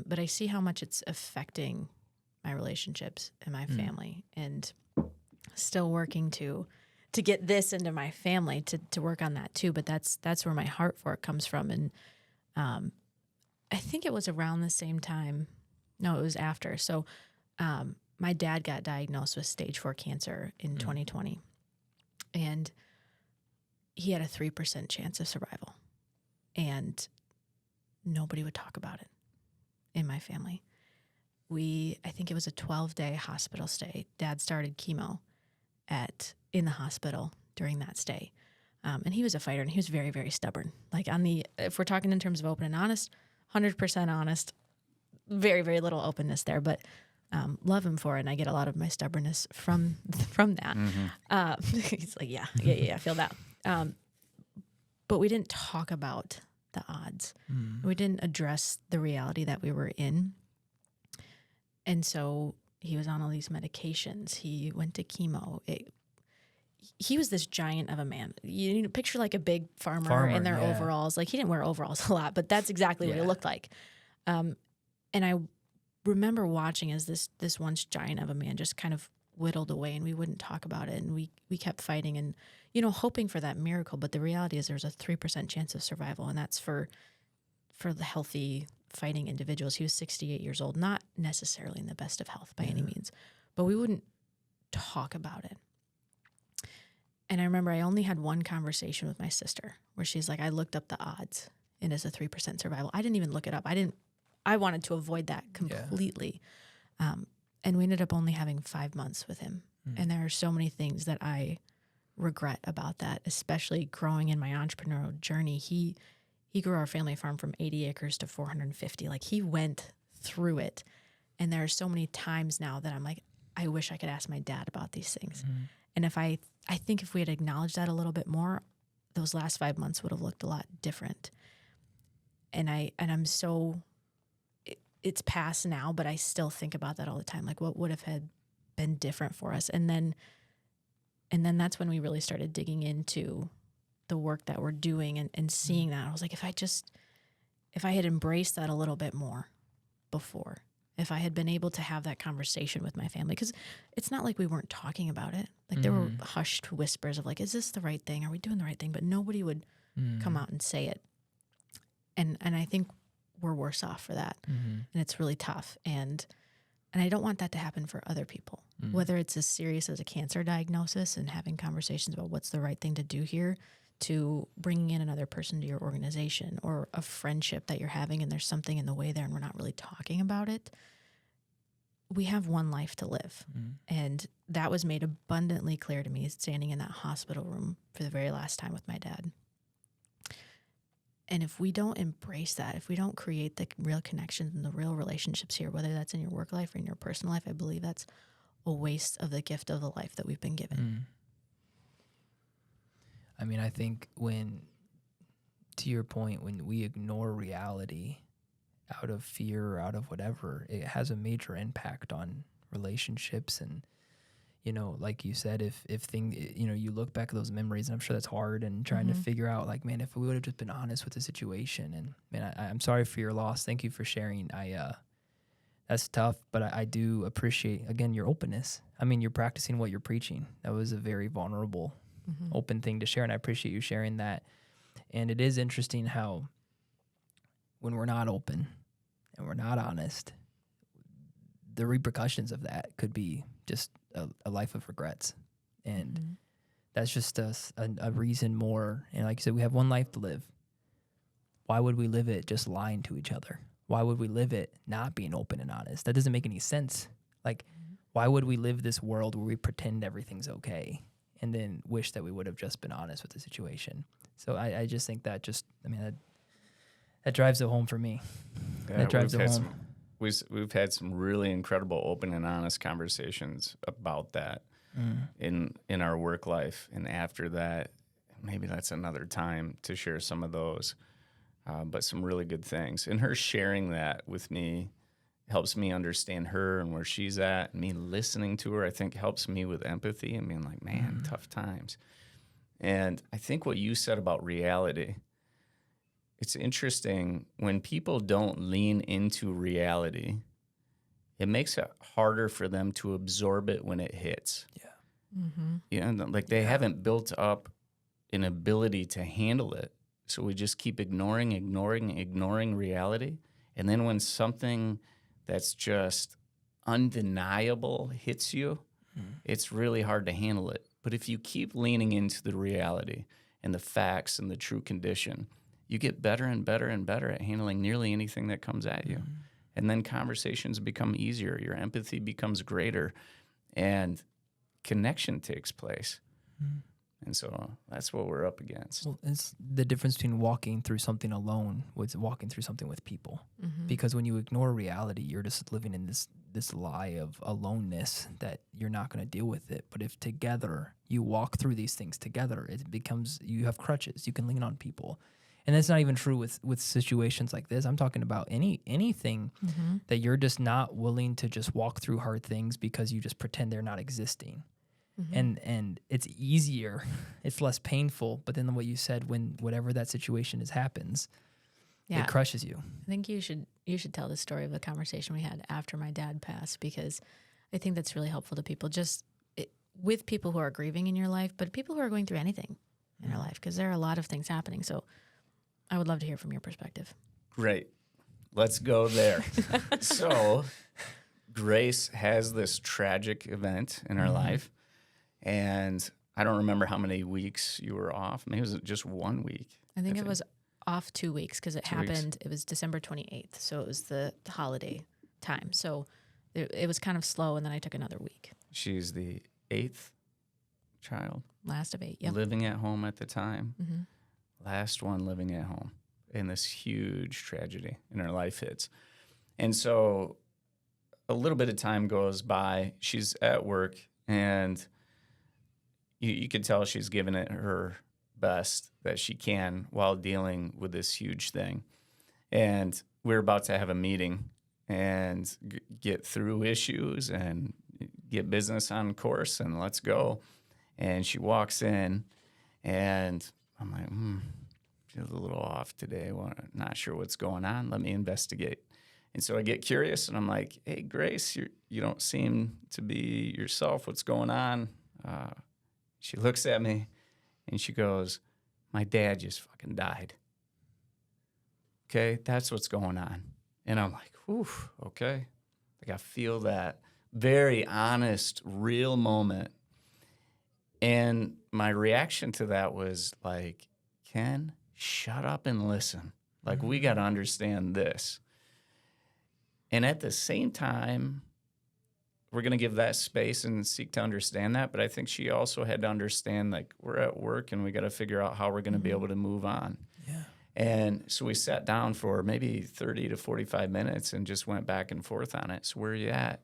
S3: But I see how much it's affecting my relationships and my family, and still working to get this into my family to work on that too. But that's where my heart for it comes from. And I think it was around the same time. No, it was after. So my dad got diagnosed with stage 4 cancer in 2020, and he had a 3% chance of survival, and nobody would talk about it in my family. I think it was a 12-day hospital stay. Dad started chemo in the hospital during that stay. And he was a fighter, and he was very, very stubborn. Like if we're talking in terms of open and honest, 100% honest, very, very little openness there, but love him for it. And I get a lot of my stubbornness from that. He's like, yeah, I feel that. But we didn't talk about the odds. We didn't address the reality that we were in. And so he was on all these medications. He went to chemo. He was this giant of a man. You need to picture like a big farmer in their overalls. Like, he didn't wear overalls a lot, but that's exactly what he looked like. And I remember watching as this once giant of a man just kind of whittled away, and we wouldn't talk about it. And we kept fighting and, hoping for that miracle. But the reality is there's a 3% chance of survival, and that's for the healthy fighting individuals. He was 68 years old, not necessarily in the best of health by any means, but we wouldn't talk about it. And I remember I only had one conversation with my sister where she's like, I looked up the odds and it's a 3% survival. I didn't even look it up. I wanted to avoid that completely. And we ended up only having 5 months with him. And there are so many things that I regret about that, especially growing in my entrepreneurial journey. He grew our family farm from 80 acres to 450. Like, he went through it. And there are so many times now that I'm like, I wish I could ask my dad about these things. And I think if we had acknowledged that a little bit more, those last 5 months would have looked a lot different. And I'm so, it's past now, but I still think about that all the time. Like, what would have had been different for us? And then that's when we really started digging into the work that we're doing and seeing that. I was like, if I had embraced that a little bit more before, if I had been able to have that conversation with my family, because it's not like we weren't talking about it. Like, there were hushed whispers of like, is this the right thing? Are we doing the right thing? But nobody would come out and say it. And I think we're worse off for that. And it's really tough. And I don't want that to happen for other people, whether it's as serious as a cancer diagnosis and having conversations about what's the right thing to do here, to bringing in another person to your organization, or a friendship that you're having and there's something in the way there and we're not really talking about it. We have one life to live. And that was made abundantly clear to me standing in that hospital room for the very last time with my dad. And if we don't embrace that, if we don't create the real connections and the real relationships here, whether that's in your work life or in your personal life, I believe that's a waste of the gift of the life that we've been given.
S2: I mean, I think to your point, when we ignore reality out of fear or out of whatever, it has a major impact on relationships. And, you know, like you said, if thing, you know, you look back at those memories, and I'm sure that's hard, and trying to figure out, like, man, if we would have just been honest with the situation. And man, I'm sorry for your loss. Thank you for sharing. That's tough, but I do appreciate, again, your openness. I mean, you're practicing what you're preaching. That was a very vulnerable, open thing to share, and I appreciate you sharing that. And it is interesting how when we're not open and we're not honest, the repercussions of that could be just a life of regrets. And that's just a reason more. And like you said, we have one life to live. Why would we live it just lying to each other? Why would we live it not being open and honest? That doesn't make any sense. Like, why would we live this world where we pretend everything's okay and then wish that we would have just been honest with the situation? So I just think that that drives it home for me.
S4: Yeah,
S2: that drives it home.
S4: We've had some really incredible open and honest conversations about that in our work life. And after that, maybe that's another time to share some of those. But some really good things. And her sharing that with me helps me understand her and where she's at. And me listening to her, I think, helps me with empathy and being like, man, tough times. And I think what you said about reality, it's interesting. When people don't lean into reality, it makes it harder for them to absorb it when it hits. Yeah. You know, like they haven't built up an ability to handle it. So we just keep ignoring reality. And then when something that's just undeniable hits you, it's really hard to handle it. But if you keep leaning into the reality and the facts and the true condition, you get better and better and better at handling nearly anything that comes at you. And then conversations become easier. Your empathy becomes greater and connection takes place. And so that's what we're up against.
S2: Well, it's the difference between walking through something alone with walking through something with people. Because when you ignore reality, you're just living in this lie of aloneness that you're not going to deal with it. But if together you walk through these things together, it becomes, you have crutches. You can lean on people. And that's not even true with situations like this. I'm talking about anything that you're just not willing to just walk through hard things because you just pretend they're not existing. And it's easier, it's less painful. But then what you said, when whatever that situation happens, it crushes you.
S3: I think you should tell the story of the conversation we had after my dad passed, because I think that's really helpful to people, with people who are grieving in your life, but people who are going through anything in your life, because there are a lot of things happening. So I would love to hear from your perspective.
S4: Great. Let's go there. So Grace has this tragic event in her life. And I don't remember how many weeks you were off. Maybe it was just 1 week.
S3: I think it was off 2 weeks because it happened. It was December 28th. So it was the holiday time. So it was kind of slow. And then I took another week.
S4: She's the 8th child.
S3: Last of 8, yep.
S4: Living at home at the time. Last one living at home. And this huge tragedy in her life hits. And so a little bit of time goes by. She's at work, and you could tell she's giving it her best that she can while dealing with this huge thing. And we're about to have a meeting and get through issues and get business on course, and let's go. And she walks in, and I'm like, she's a little off today. Well, not sure what's going on. Let me investigate. And so I get curious, and I'm like, hey, Grace, you don't seem to be yourself. What's going on? She looks at me, and she goes, my dad just fucking died. Okay, that's what's going on. And I'm like, oof, okay. Like, I feel that very honest, real moment. And my reaction to that was like, Ken, shut up and listen. Like, we got to understand this. And at the same time, we're going to give that space and seek to understand that. But I think she also had to understand, like, we're at work and we got to figure out how we're going to be able to move on.
S2: Yeah.
S4: And so we sat down for maybe 30 to 45 minutes and just went back and forth on it. So where are you at?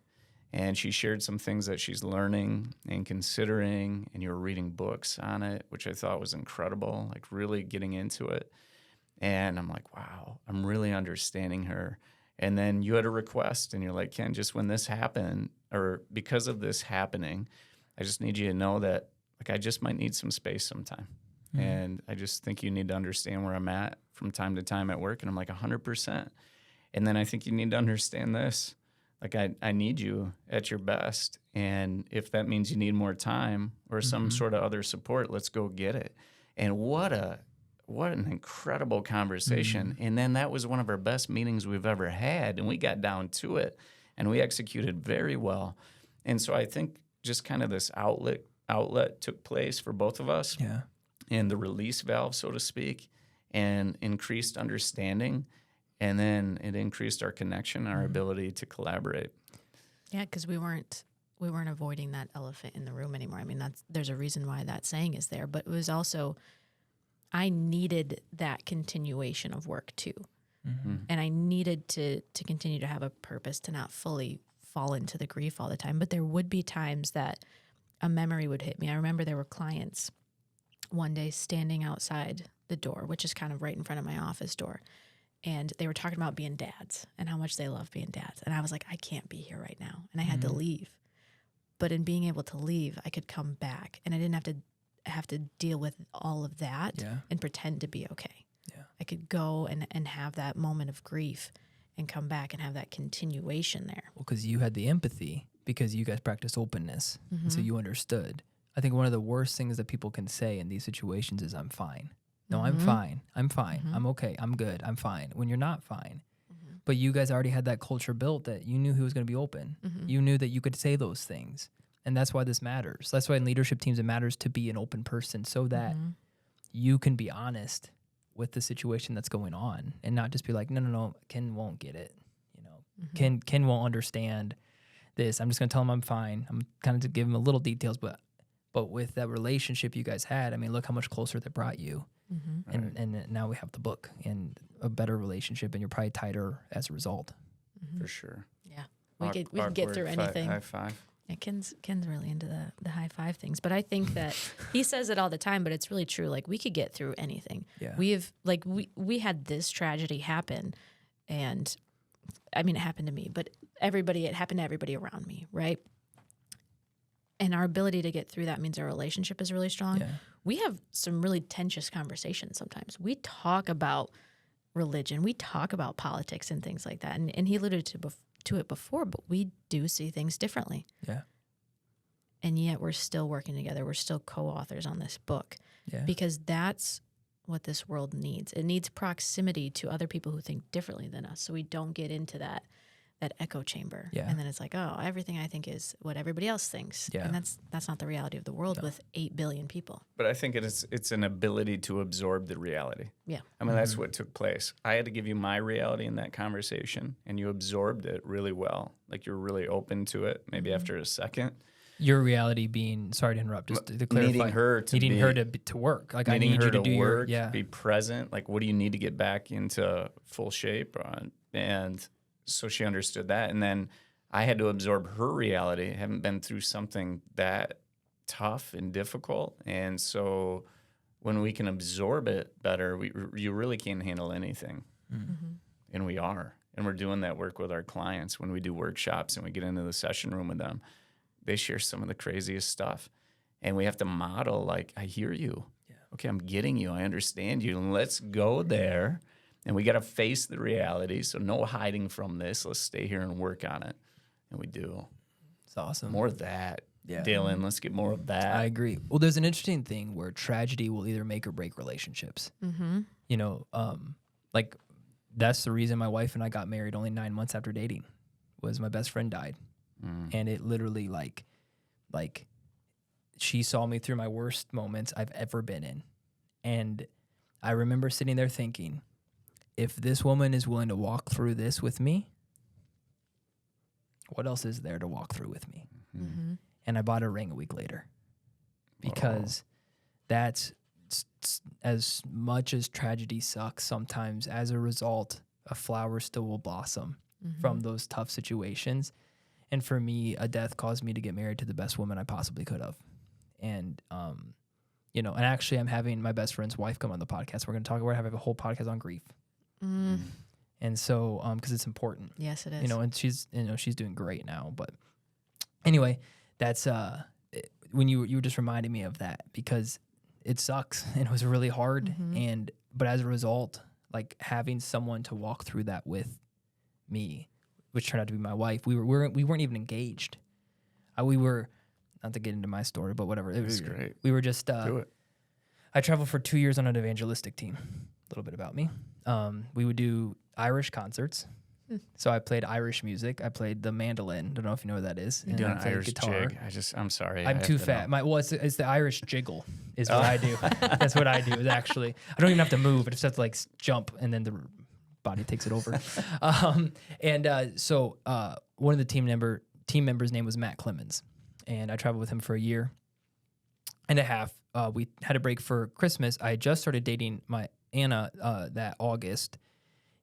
S4: And she shared some things that she's learning and considering, and you were reading books on it, which I thought was incredible, like really getting into it. And I'm like, wow, I'm really understanding her. And then you had a request and you're like, Ken, just when this happened, or because of this happening, I just need you to know that like I just might need some space sometime. And I just think you need to understand where I'm at from time to time at work. And I'm like 100%. And then I think you need to understand this. Like I need you at your best. And if that means you need more time or some sort of other support, let's go get it. And what an incredible conversation. And then that was one of our best meetings we've ever had. And we got down to it and we executed very well. And so I think just kind of this outlet took place for both of us.
S2: Yeah.
S4: And the release valve, so to speak, and increased understanding. And then it increased our connection, our ability to collaborate.
S3: Yeah, because we weren't avoiding that elephant in the room anymore. I mean, there's a reason why that saying is there, but it was also, I needed that continuation of work too. And I needed to continue to have a purpose, to not fully fall into the grief all the time. But there would be times that a memory would hit me. I remember there were clients one day standing outside the door, which is kind of right in front of my office door. And they were talking about being dads and how much they love being dads. And I was like, I can't be here right now. And I had to leave. But in being able to leave, I could come back and I didn't have to deal with all of that and pretend to be okay.
S2: Yeah.
S3: I could go and have that moment of grief and come back and have that continuation there.
S2: Well, because you had the empathy, because you guys practice openness. And so you understood. I think one of the worst things that people can say in these situations is, I'm fine. No, I'm fine. I'm fine. I'm okay. I'm good. I'm fine. When you're not fine. But you guys already had that culture built that you knew who was going to be open. You knew that you could say those things. And that's why this matters. That's why in leadership teams it matters to be an open person so that you can be honest with the situation that's going on and not just be like, no, Ken won't get it. You know, Ken won't understand this. I'm just going to tell him I'm fine. I'm kind of to give him a little details, but with that relationship you guys had, I mean, look how much closer that brought you. And now we have the book and a better relationship, and you're probably tighter as a result.
S4: For sure.
S3: Yeah, we could get through anything.
S4: High five.
S3: Yeah, Ken's really into the high five things, but I think that he says it all the time, but it's really true. Like, we could get through anything.
S2: Yeah.
S3: We had this tragedy happen, and I mean, it happened to me, but it happened to everybody around me, right? And our ability to get through that means our relationship is really strong.
S2: Yeah.
S3: We have some really tenuous conversations sometimes. We talk about religion. We talk about politics and things like that. And he alluded to it before, but we do see things differently.
S2: Yeah.
S3: And yet we're still working together. We're still co-authors on this book.
S2: Yeah.
S3: Because that's what this world needs. It needs proximity to other people who think differently than us, so we don't get into that echo chamber.
S2: Yeah.
S3: And then it's like, oh, everything I think is what everybody else thinks.
S2: Yeah.
S3: And that's not the reality of the world with 8 billion people.
S4: But I think it's an ability to absorb the reality.
S3: Yeah.
S4: I mean, that's what took place. I had to give you my reality in that conversation, and you absorbed it really well. Like, you're really open to it, maybe after a second.
S2: Your reality being, sorry to interrupt, just to clarify.
S4: Needing her
S2: to work. Like, I need you to do
S4: work,
S2: your,
S4: be present. Like, what do you need to get back into full shape? And so she understood that. And then I had to absorb her reality. I haven't been through something that tough and difficult. And so when we can absorb it better, you really can't handle anything. And we are. And we're doing that work with our clients when we do workshops and we get into the session room with them. They share some of the craziest stuff. And we have to model, like, I hear you. Yeah. Okay, I'm getting you. I understand you. And let's go there. And we got to face the reality. So no hiding from this. Let's stay here and work on it. And we do.
S2: It's awesome.
S4: More of that.
S2: Yeah.
S4: Dylan, let's get more of that.
S2: I agree. Well, there's an interesting thing where tragedy will either make or break relationships. You know, like, that's the reason my wife and I got married only 9 months after dating, was my best friend died. And it literally, like she saw me through my worst moments I've ever been in. And I remember sitting there thinking, if this woman is willing to walk through this with me, what else is there to walk through with me? And I bought a ring a week later, because that's, as much as tragedy sucks sometimes, as a result, a flower still will blossom from those tough situations. And for me, a death caused me to get married to the best woman I possibly could have. And you know, and actually I'm having my best friend's wife come on the podcast. We're having a whole podcast on grief. And so, cause it's important.
S3: Yes, it is.
S2: You know, and she's doing great now, but anyway, that's, when you were just reminding me of that because it sucks and it was really hard. But as a result, like having someone to walk through that with me, which turned out to be my wife, we weren't even engaged. We were, not to get into my story, but whatever.
S4: That's great.
S2: We were just,
S4: Do it.
S2: I traveled for 2 years on an evangelistic team. A little bit about me. We would do Irish concerts. So I played Irish music. I played the mandolin. Don't know if you know what that is.
S4: You do
S2: I
S4: an
S2: played
S4: Irish
S2: guitar.
S4: jig. I'm sorry.
S2: I'm too fat. It's the Irish jiggle is what I do. That's what I do. Is actually I don't even have to move. I just have to like jump, and then the body takes it over. So one of the team members' name was Matt Clemens, and I traveled with him for a year and a half. We had a break for Christmas. I had just started dating my Anna that August.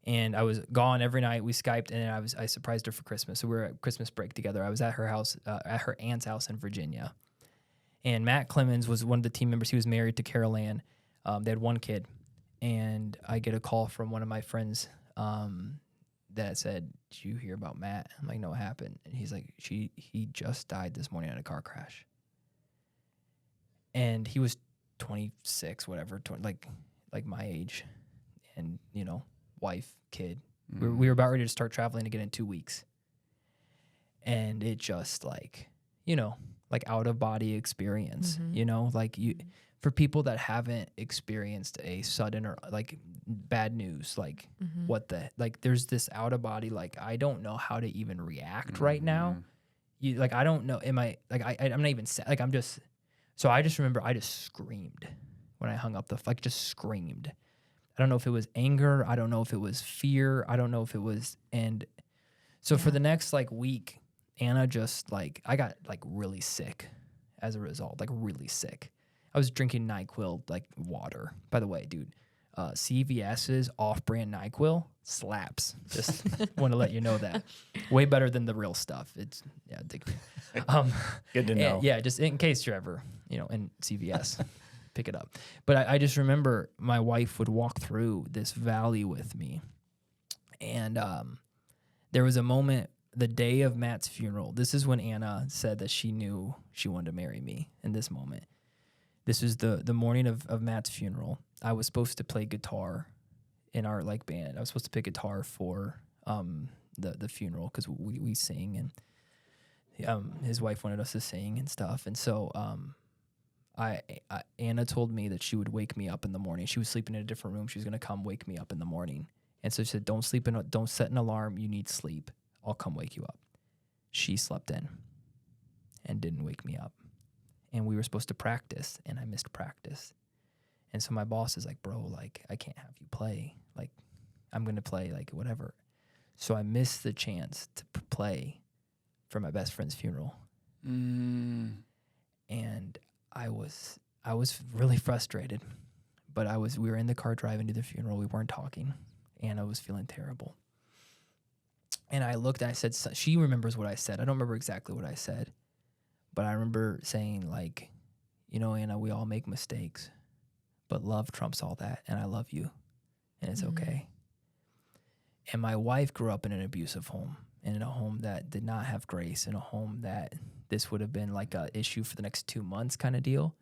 S2: And I was gone every night. We Skyped, and I surprised her for Christmas. So we were at Christmas break together. I was at her house, at her aunt's house in Virginia. And Matt Clemens was one of the team members. He was married to Carol Ann. They had one kid. And I get a call from one of my friends that said, "Did you hear about Matt?" I'm like, "No, what happened?" And he's like, he just died this morning in a car crash. And he was 26, whatever, like my age. And, you know, wife, kid. We were about ready to start traveling again in 2 weeks. And it just like, you know, like out of body experience, you know, like for people that haven't experienced a sudden or like bad news, like there's this out of body, like, I don't know how to even react right now. I don't know. I'm not even sad. Like, so I just remember I just screamed when I hung up just screamed. I don't know if it was anger. I don't know if it was fear. I don't know if it was, and so for the next like week, Anna just like, I got like really sick as a result, like really sick. I was drinking NyQuil, like water. By the way, dude, CVS's off-brand NyQuil slaps. Just want to let you know that. Way better than the real stuff. It's, addictive.
S4: Good to know.
S2: Yeah, just in case you're ever, in CVS. Pick it up. But I just remember my wife would walk through this valley with me. And there was a moment, the day of Matt's funeral. This is when Anna said that she knew she wanted to marry me in this moment. This was the morning of Matt's funeral. I was supposed to play guitar in our like band. I was supposed to pick guitar for the funeral because we sing, and his wife wanted us to sing and stuff. And so Anna told me that she would wake me up in the morning. She was sleeping in a different room. She was going to come wake me up in the morning. And so she said, don't set an alarm. You need sleep. I'll come wake you up. She slept in and didn't wake me up. And we were supposed to practice, and I missed practice. And so my boss is like, bro, like, I can't have you play. Like, I'm going to play, like, whatever. So I missed the chance to play for my best friend's funeral. And I was really frustrated, but we were in the car driving to the funeral. We weren't talking. Anna was feeling terrible. And I looked and I said, she remembers what I said. I don't remember exactly what I said, but I remember saying, like, Anna, we all make mistakes, but love trumps all that. And I love you, and it's okay. And my wife grew up in an abusive home, and in a home that did not have grace, in a home that this would have been like a issue for the next 2 months kind of deal.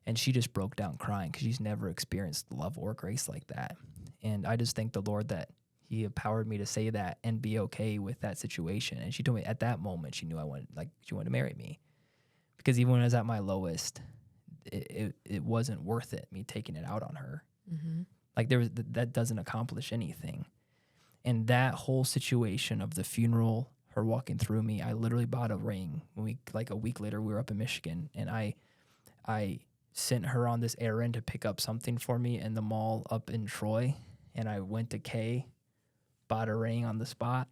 S2: And she just broke down crying because she's never experienced love or grace like that. And I just thank the Lord that he empowered me to say that and be okay with that situation. And she told me at that moment, she knew she wanted to marry me. Because even when I was at my lowest, it wasn't worth it, me taking it out on her. Like that doesn't accomplish anything. And that whole situation of the funeral, her walking through me, I literally bought a ring. A week later, we were up in Michigan, and I sent her on this errand to pick up something for me in the mall up in Troy. And I went to Kay, bought a ring on the spot,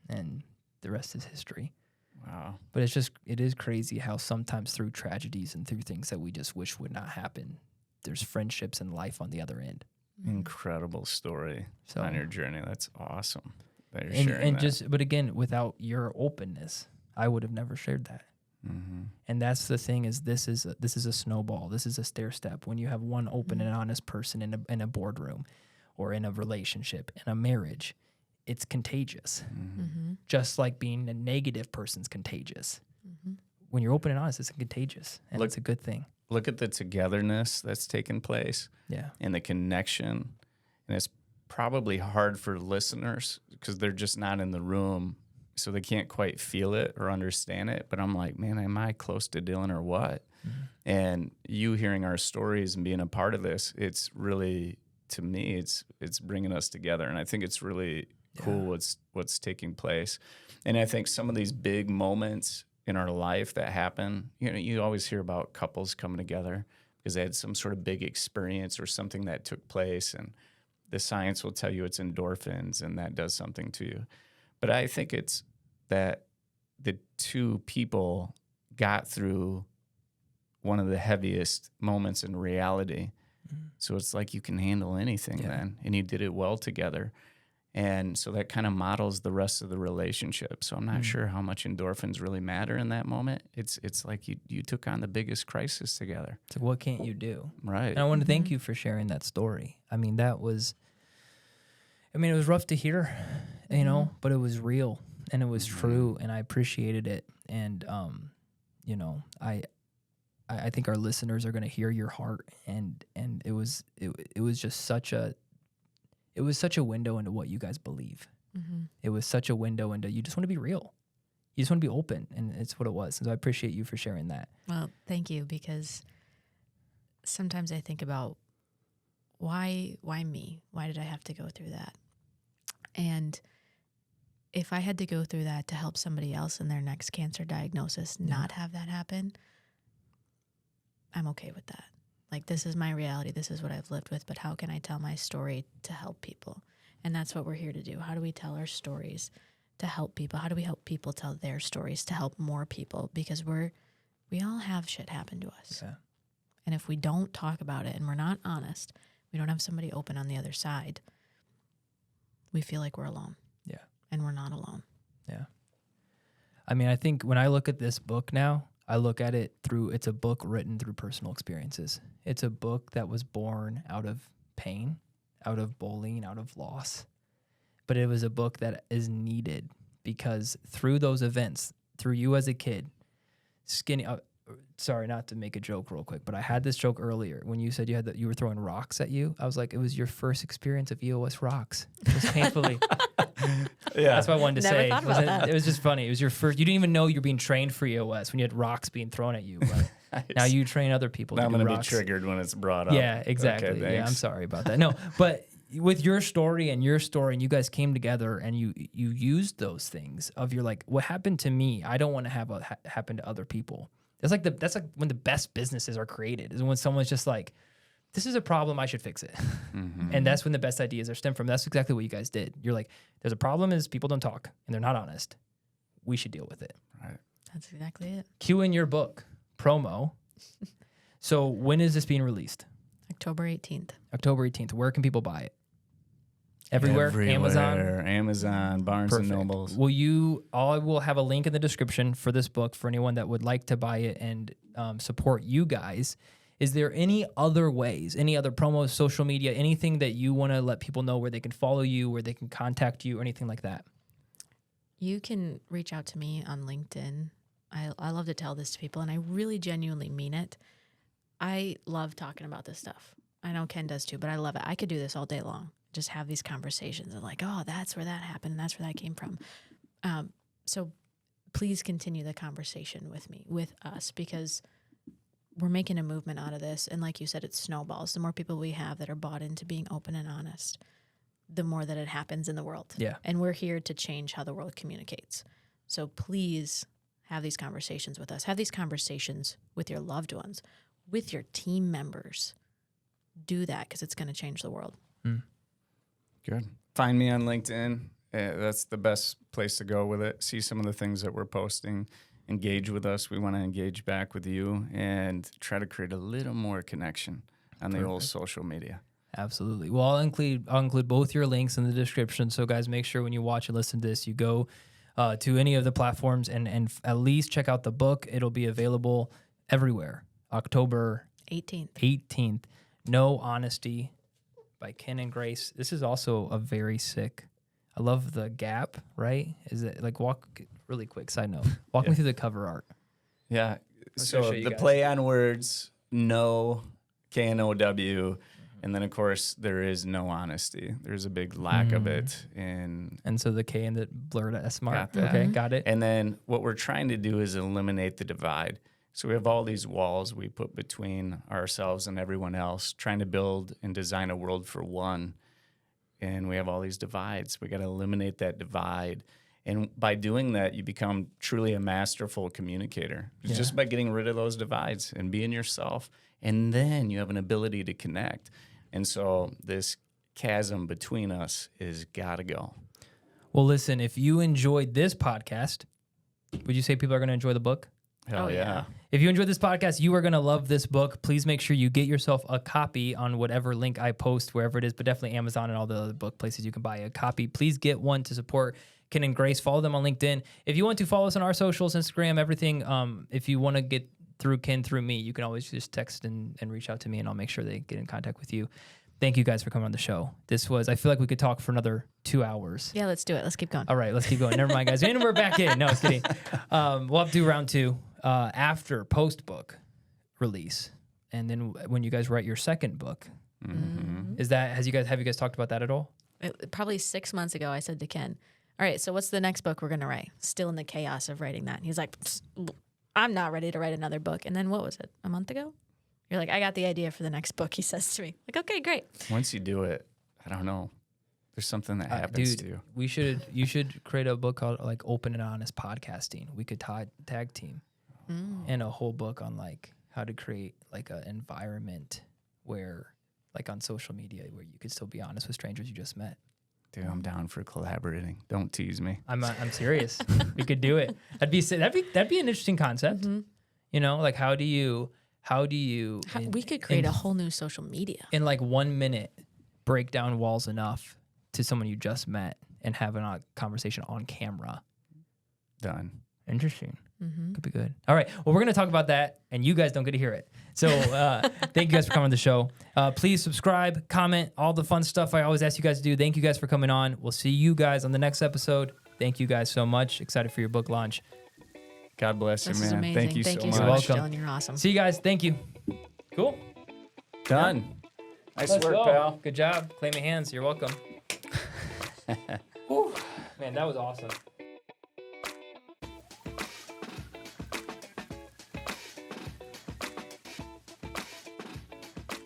S2: and the rest is history.
S4: Wow.
S2: But it is crazy how sometimes through tragedies and through things that we just wish would not happen, there's friendships and life on the other end.
S4: Incredible story on your journey. That's awesome that you're sharing that.
S2: But again, without your openness, I would have never shared that. And that's the thing is this is a snowball. This is a stair step. When you have one open and honest person in a boardroom or in a relationship, in a marriage, it's contagious. Just like being a negative person's contagious. When you're open and honest, it's contagious, and it's a good thing.
S4: Look at the togetherness that's taken place.
S2: Yeah.
S4: And the connection. And it's probably hard for listeners because they're just not in the room, so they can't quite feel it or understand it. But I'm like, man, am I close to Dillon or what? And you hearing our stories and being a part of this, it's really, to me, it's bringing us together. And I think it's really cool what's taking place. And I think some of these big moments in our life that happen, you always hear about couples coming together because they had some sort of big experience or something that took place, and the science will tell you it's endorphins and that does something to you. But I think it's that the two people got through one of the heaviest moments in reality. So it's like you can handle anything then, and you did it well together. And so that kind of models the rest of the relationship. So I'm not sure how much endorphins really matter in that moment. It's like you took on the biggest crisis together.
S2: It's like, what can't you do?
S4: Right.
S2: And I want to thank you for sharing that story. I mean, it was rough to hear, but it was real and it was true, and I appreciated it. And, I think our listeners are going to hear your heart, and it was just such a window into what you guys believe. It was such a window into, you just want to be real. You just want to be open, and it's what it was. And so I appreciate you for sharing that.
S3: Well, thank you, because sometimes I think about why me? Why did I have to go through that? And if I had to go through that to help somebody else in their next cancer diagnosis not have that happen, I'm okay with that. Like, this is my reality. This is what I've lived with. But how can I tell my story to help people? And that's what we're here to do. How do we tell our stories to help people? How do we help people tell their stories to help more people? Because we all have shit happen to us.
S2: Yeah.
S3: And if we don't talk about it and we're not honest, we don't have somebody open on the other side, we feel like we're alone.
S2: Yeah.
S3: And we're not alone.
S2: Yeah. I mean, I think when I look at this book now, I look at it it's a book written through personal experiences. It's a book that was born out of pain, out of bullying, out of loss. But it was a book that is needed because through those events, through you as a kid, sorry, not to make a joke real quick, but I had this joke earlier when you said you were throwing rocks at you. I was like, it was your first experience of EOS rocks. Just painfully.
S4: Yeah.
S2: That's what I wanted to
S3: Never
S2: say.
S3: thought about that.
S2: It was just funny. It was your first. You didn't even know you're being trained for EOS when you had rocks being thrown at you. But now you train other people.
S4: Now
S2: to
S4: I'm
S2: do
S4: going to be
S2: rocks.
S4: triggered when it's brought up.
S2: Yeah, exactly.
S4: Okay,
S2: Yeah, I'm
S4: thanks.
S2: sorry about that. No, but with your story, and you guys came together and you used those things of you're like, what happened to me, I don't want to have happen to other people. That's like when the best businesses are created, is when someone's just like, this is a problem, I should fix it. And that's when the best ideas are stemmed from. That's exactly what you guys did. You're like, there's a problem is people don't talk and they're not honest. We should deal with it.
S4: Right.
S3: That's exactly it.
S2: Cue in your book, promo. So when is this being released?
S3: October 18th.
S2: October 18th. Where can people buy it? Everywhere?
S4: Amazon, Barnes
S2: Perfect.
S4: and Nobles.
S2: I will have a link in the description for this book for anyone that would like to buy it and support you guys. Is there any other ways, any other promos, social media, anything that you want to let people know where they can follow you, where they can contact you, or anything like that?
S3: You can reach out to me on LinkedIn. I love to tell this to people, and I really genuinely mean it. I love talking about this stuff. I know Ken does too, but I love it. I could do this all day long. Just have these conversations and like, oh, that's where that happened, and that's where that came from. So please continue the conversation with us, because we're making a movement out of this. And like you said, it snowballs. The more people we have that are bought into being open and honest, the more that it happens in the world.
S2: Yeah.
S3: And we're here to change how the world communicates. So please have these conversations with us. Have these conversations with your loved ones, with your team members. Do that, because it's going to change the world.
S4: Good. Find me on LinkedIn. That's the best place to go with it. See some of the things that we're posting. Engage with us. We want to engage back with you and try to create a little more connection on the old social media.
S2: Absolutely. Well, I'll include both your links in the description. So guys, make sure when you watch and listen to this, you go to any of the platforms and at least check out the book. It'll be available everywhere. October 18th. No Honesty by Ken and Grace. This is also a very sick. I love the gap, right? Is it like really quick side note. Walk me through the cover art.
S4: Yeah.
S2: Let's
S4: So
S2: show you
S4: the
S2: guys.
S4: play on words, no, KNOW, and then of course there is no honesty. There's a big lack of it, and
S2: So the K and the blurred S mark.
S4: Got that.
S2: Okay, got it.
S4: And then what we're trying to do is eliminate the divide. So we have all these walls we put between ourselves and everyone else, trying to build and design a world for one. And we have all these divides. We got to eliminate that divide. And by doing that, you become truly a masterful communicator. It's just by getting rid of those divides and being yourself. And then you have an ability to connect. And so this chasm between us is got to go.
S2: Well, listen, if you enjoyed this podcast, would you say people are going to enjoy the book?
S4: Hell yeah.
S2: If you enjoyed this podcast, you are going to love this book. Please make sure you get yourself a copy on whatever link I post, wherever it is, but definitely Amazon and all the other book places you can buy a copy. Please get one to support Ken and Grace. Follow them on LinkedIn. If you want to follow us on our socials, Instagram, everything, if you want to get through Ken through me, you can always just text and reach out to me, and I'll make sure they get in contact with you. Thank you guys for coming on the show. I feel like we could talk for another 2 hours.
S3: Yeah, let's do it. Let's keep going.
S2: All right, let's keep going. Never mind, guys. And we're back in. No, I was kidding. We'll have to do round 2 after post-book release. And then when you guys write your second book, have you guys talked about that at all?
S3: Probably 6 months ago, I said to Ken, all right, so what's the next book we're going to write? Still in the chaos of writing that. And he's like, I'm not ready to write another book. And then what was it, a month ago? You're like, I got the idea for the next book, he says to me. Like, okay, great.
S4: Once you do it, I don't know. There's something that happens
S2: Dude,
S4: to you.
S2: you should create a book called like Open and Honest Podcasting. We could tag team and a whole book on like how to create like an environment where like on social media where you could still be honest with strangers you just met.
S4: Dude, I'm down for collaborating. Don't tease me.
S2: I'm serious. We could do it. That'd be an interesting concept. You know, like how do you
S3: We could create a whole new social media.
S2: in like 1 minute break down walls enough to someone you just met and have a conversation on camera.
S4: Done.
S2: Interesting. Could be good. All right. Well, we're going to talk about that, and you guys don't get to hear it. So thank you guys for coming on the show. Please subscribe, comment, all the fun stuff I always ask you guys to do. Thank you guys for coming on. We'll see you guys on the next episode. Thank you guys so much. Excited for your book launch.
S4: God bless
S3: This
S4: you,
S3: is
S4: man.
S3: amazing.
S4: Thank you so
S3: so
S4: much.
S2: You're
S3: much,
S2: welcome.
S3: Dylan. You're awesome.
S2: See you guys. Thank you. Cool.
S4: Done. Nice
S2: Let's
S4: work,
S2: go.
S4: pal.
S2: Good job. Claim your hands. You're welcome. Whew. Man, that was awesome.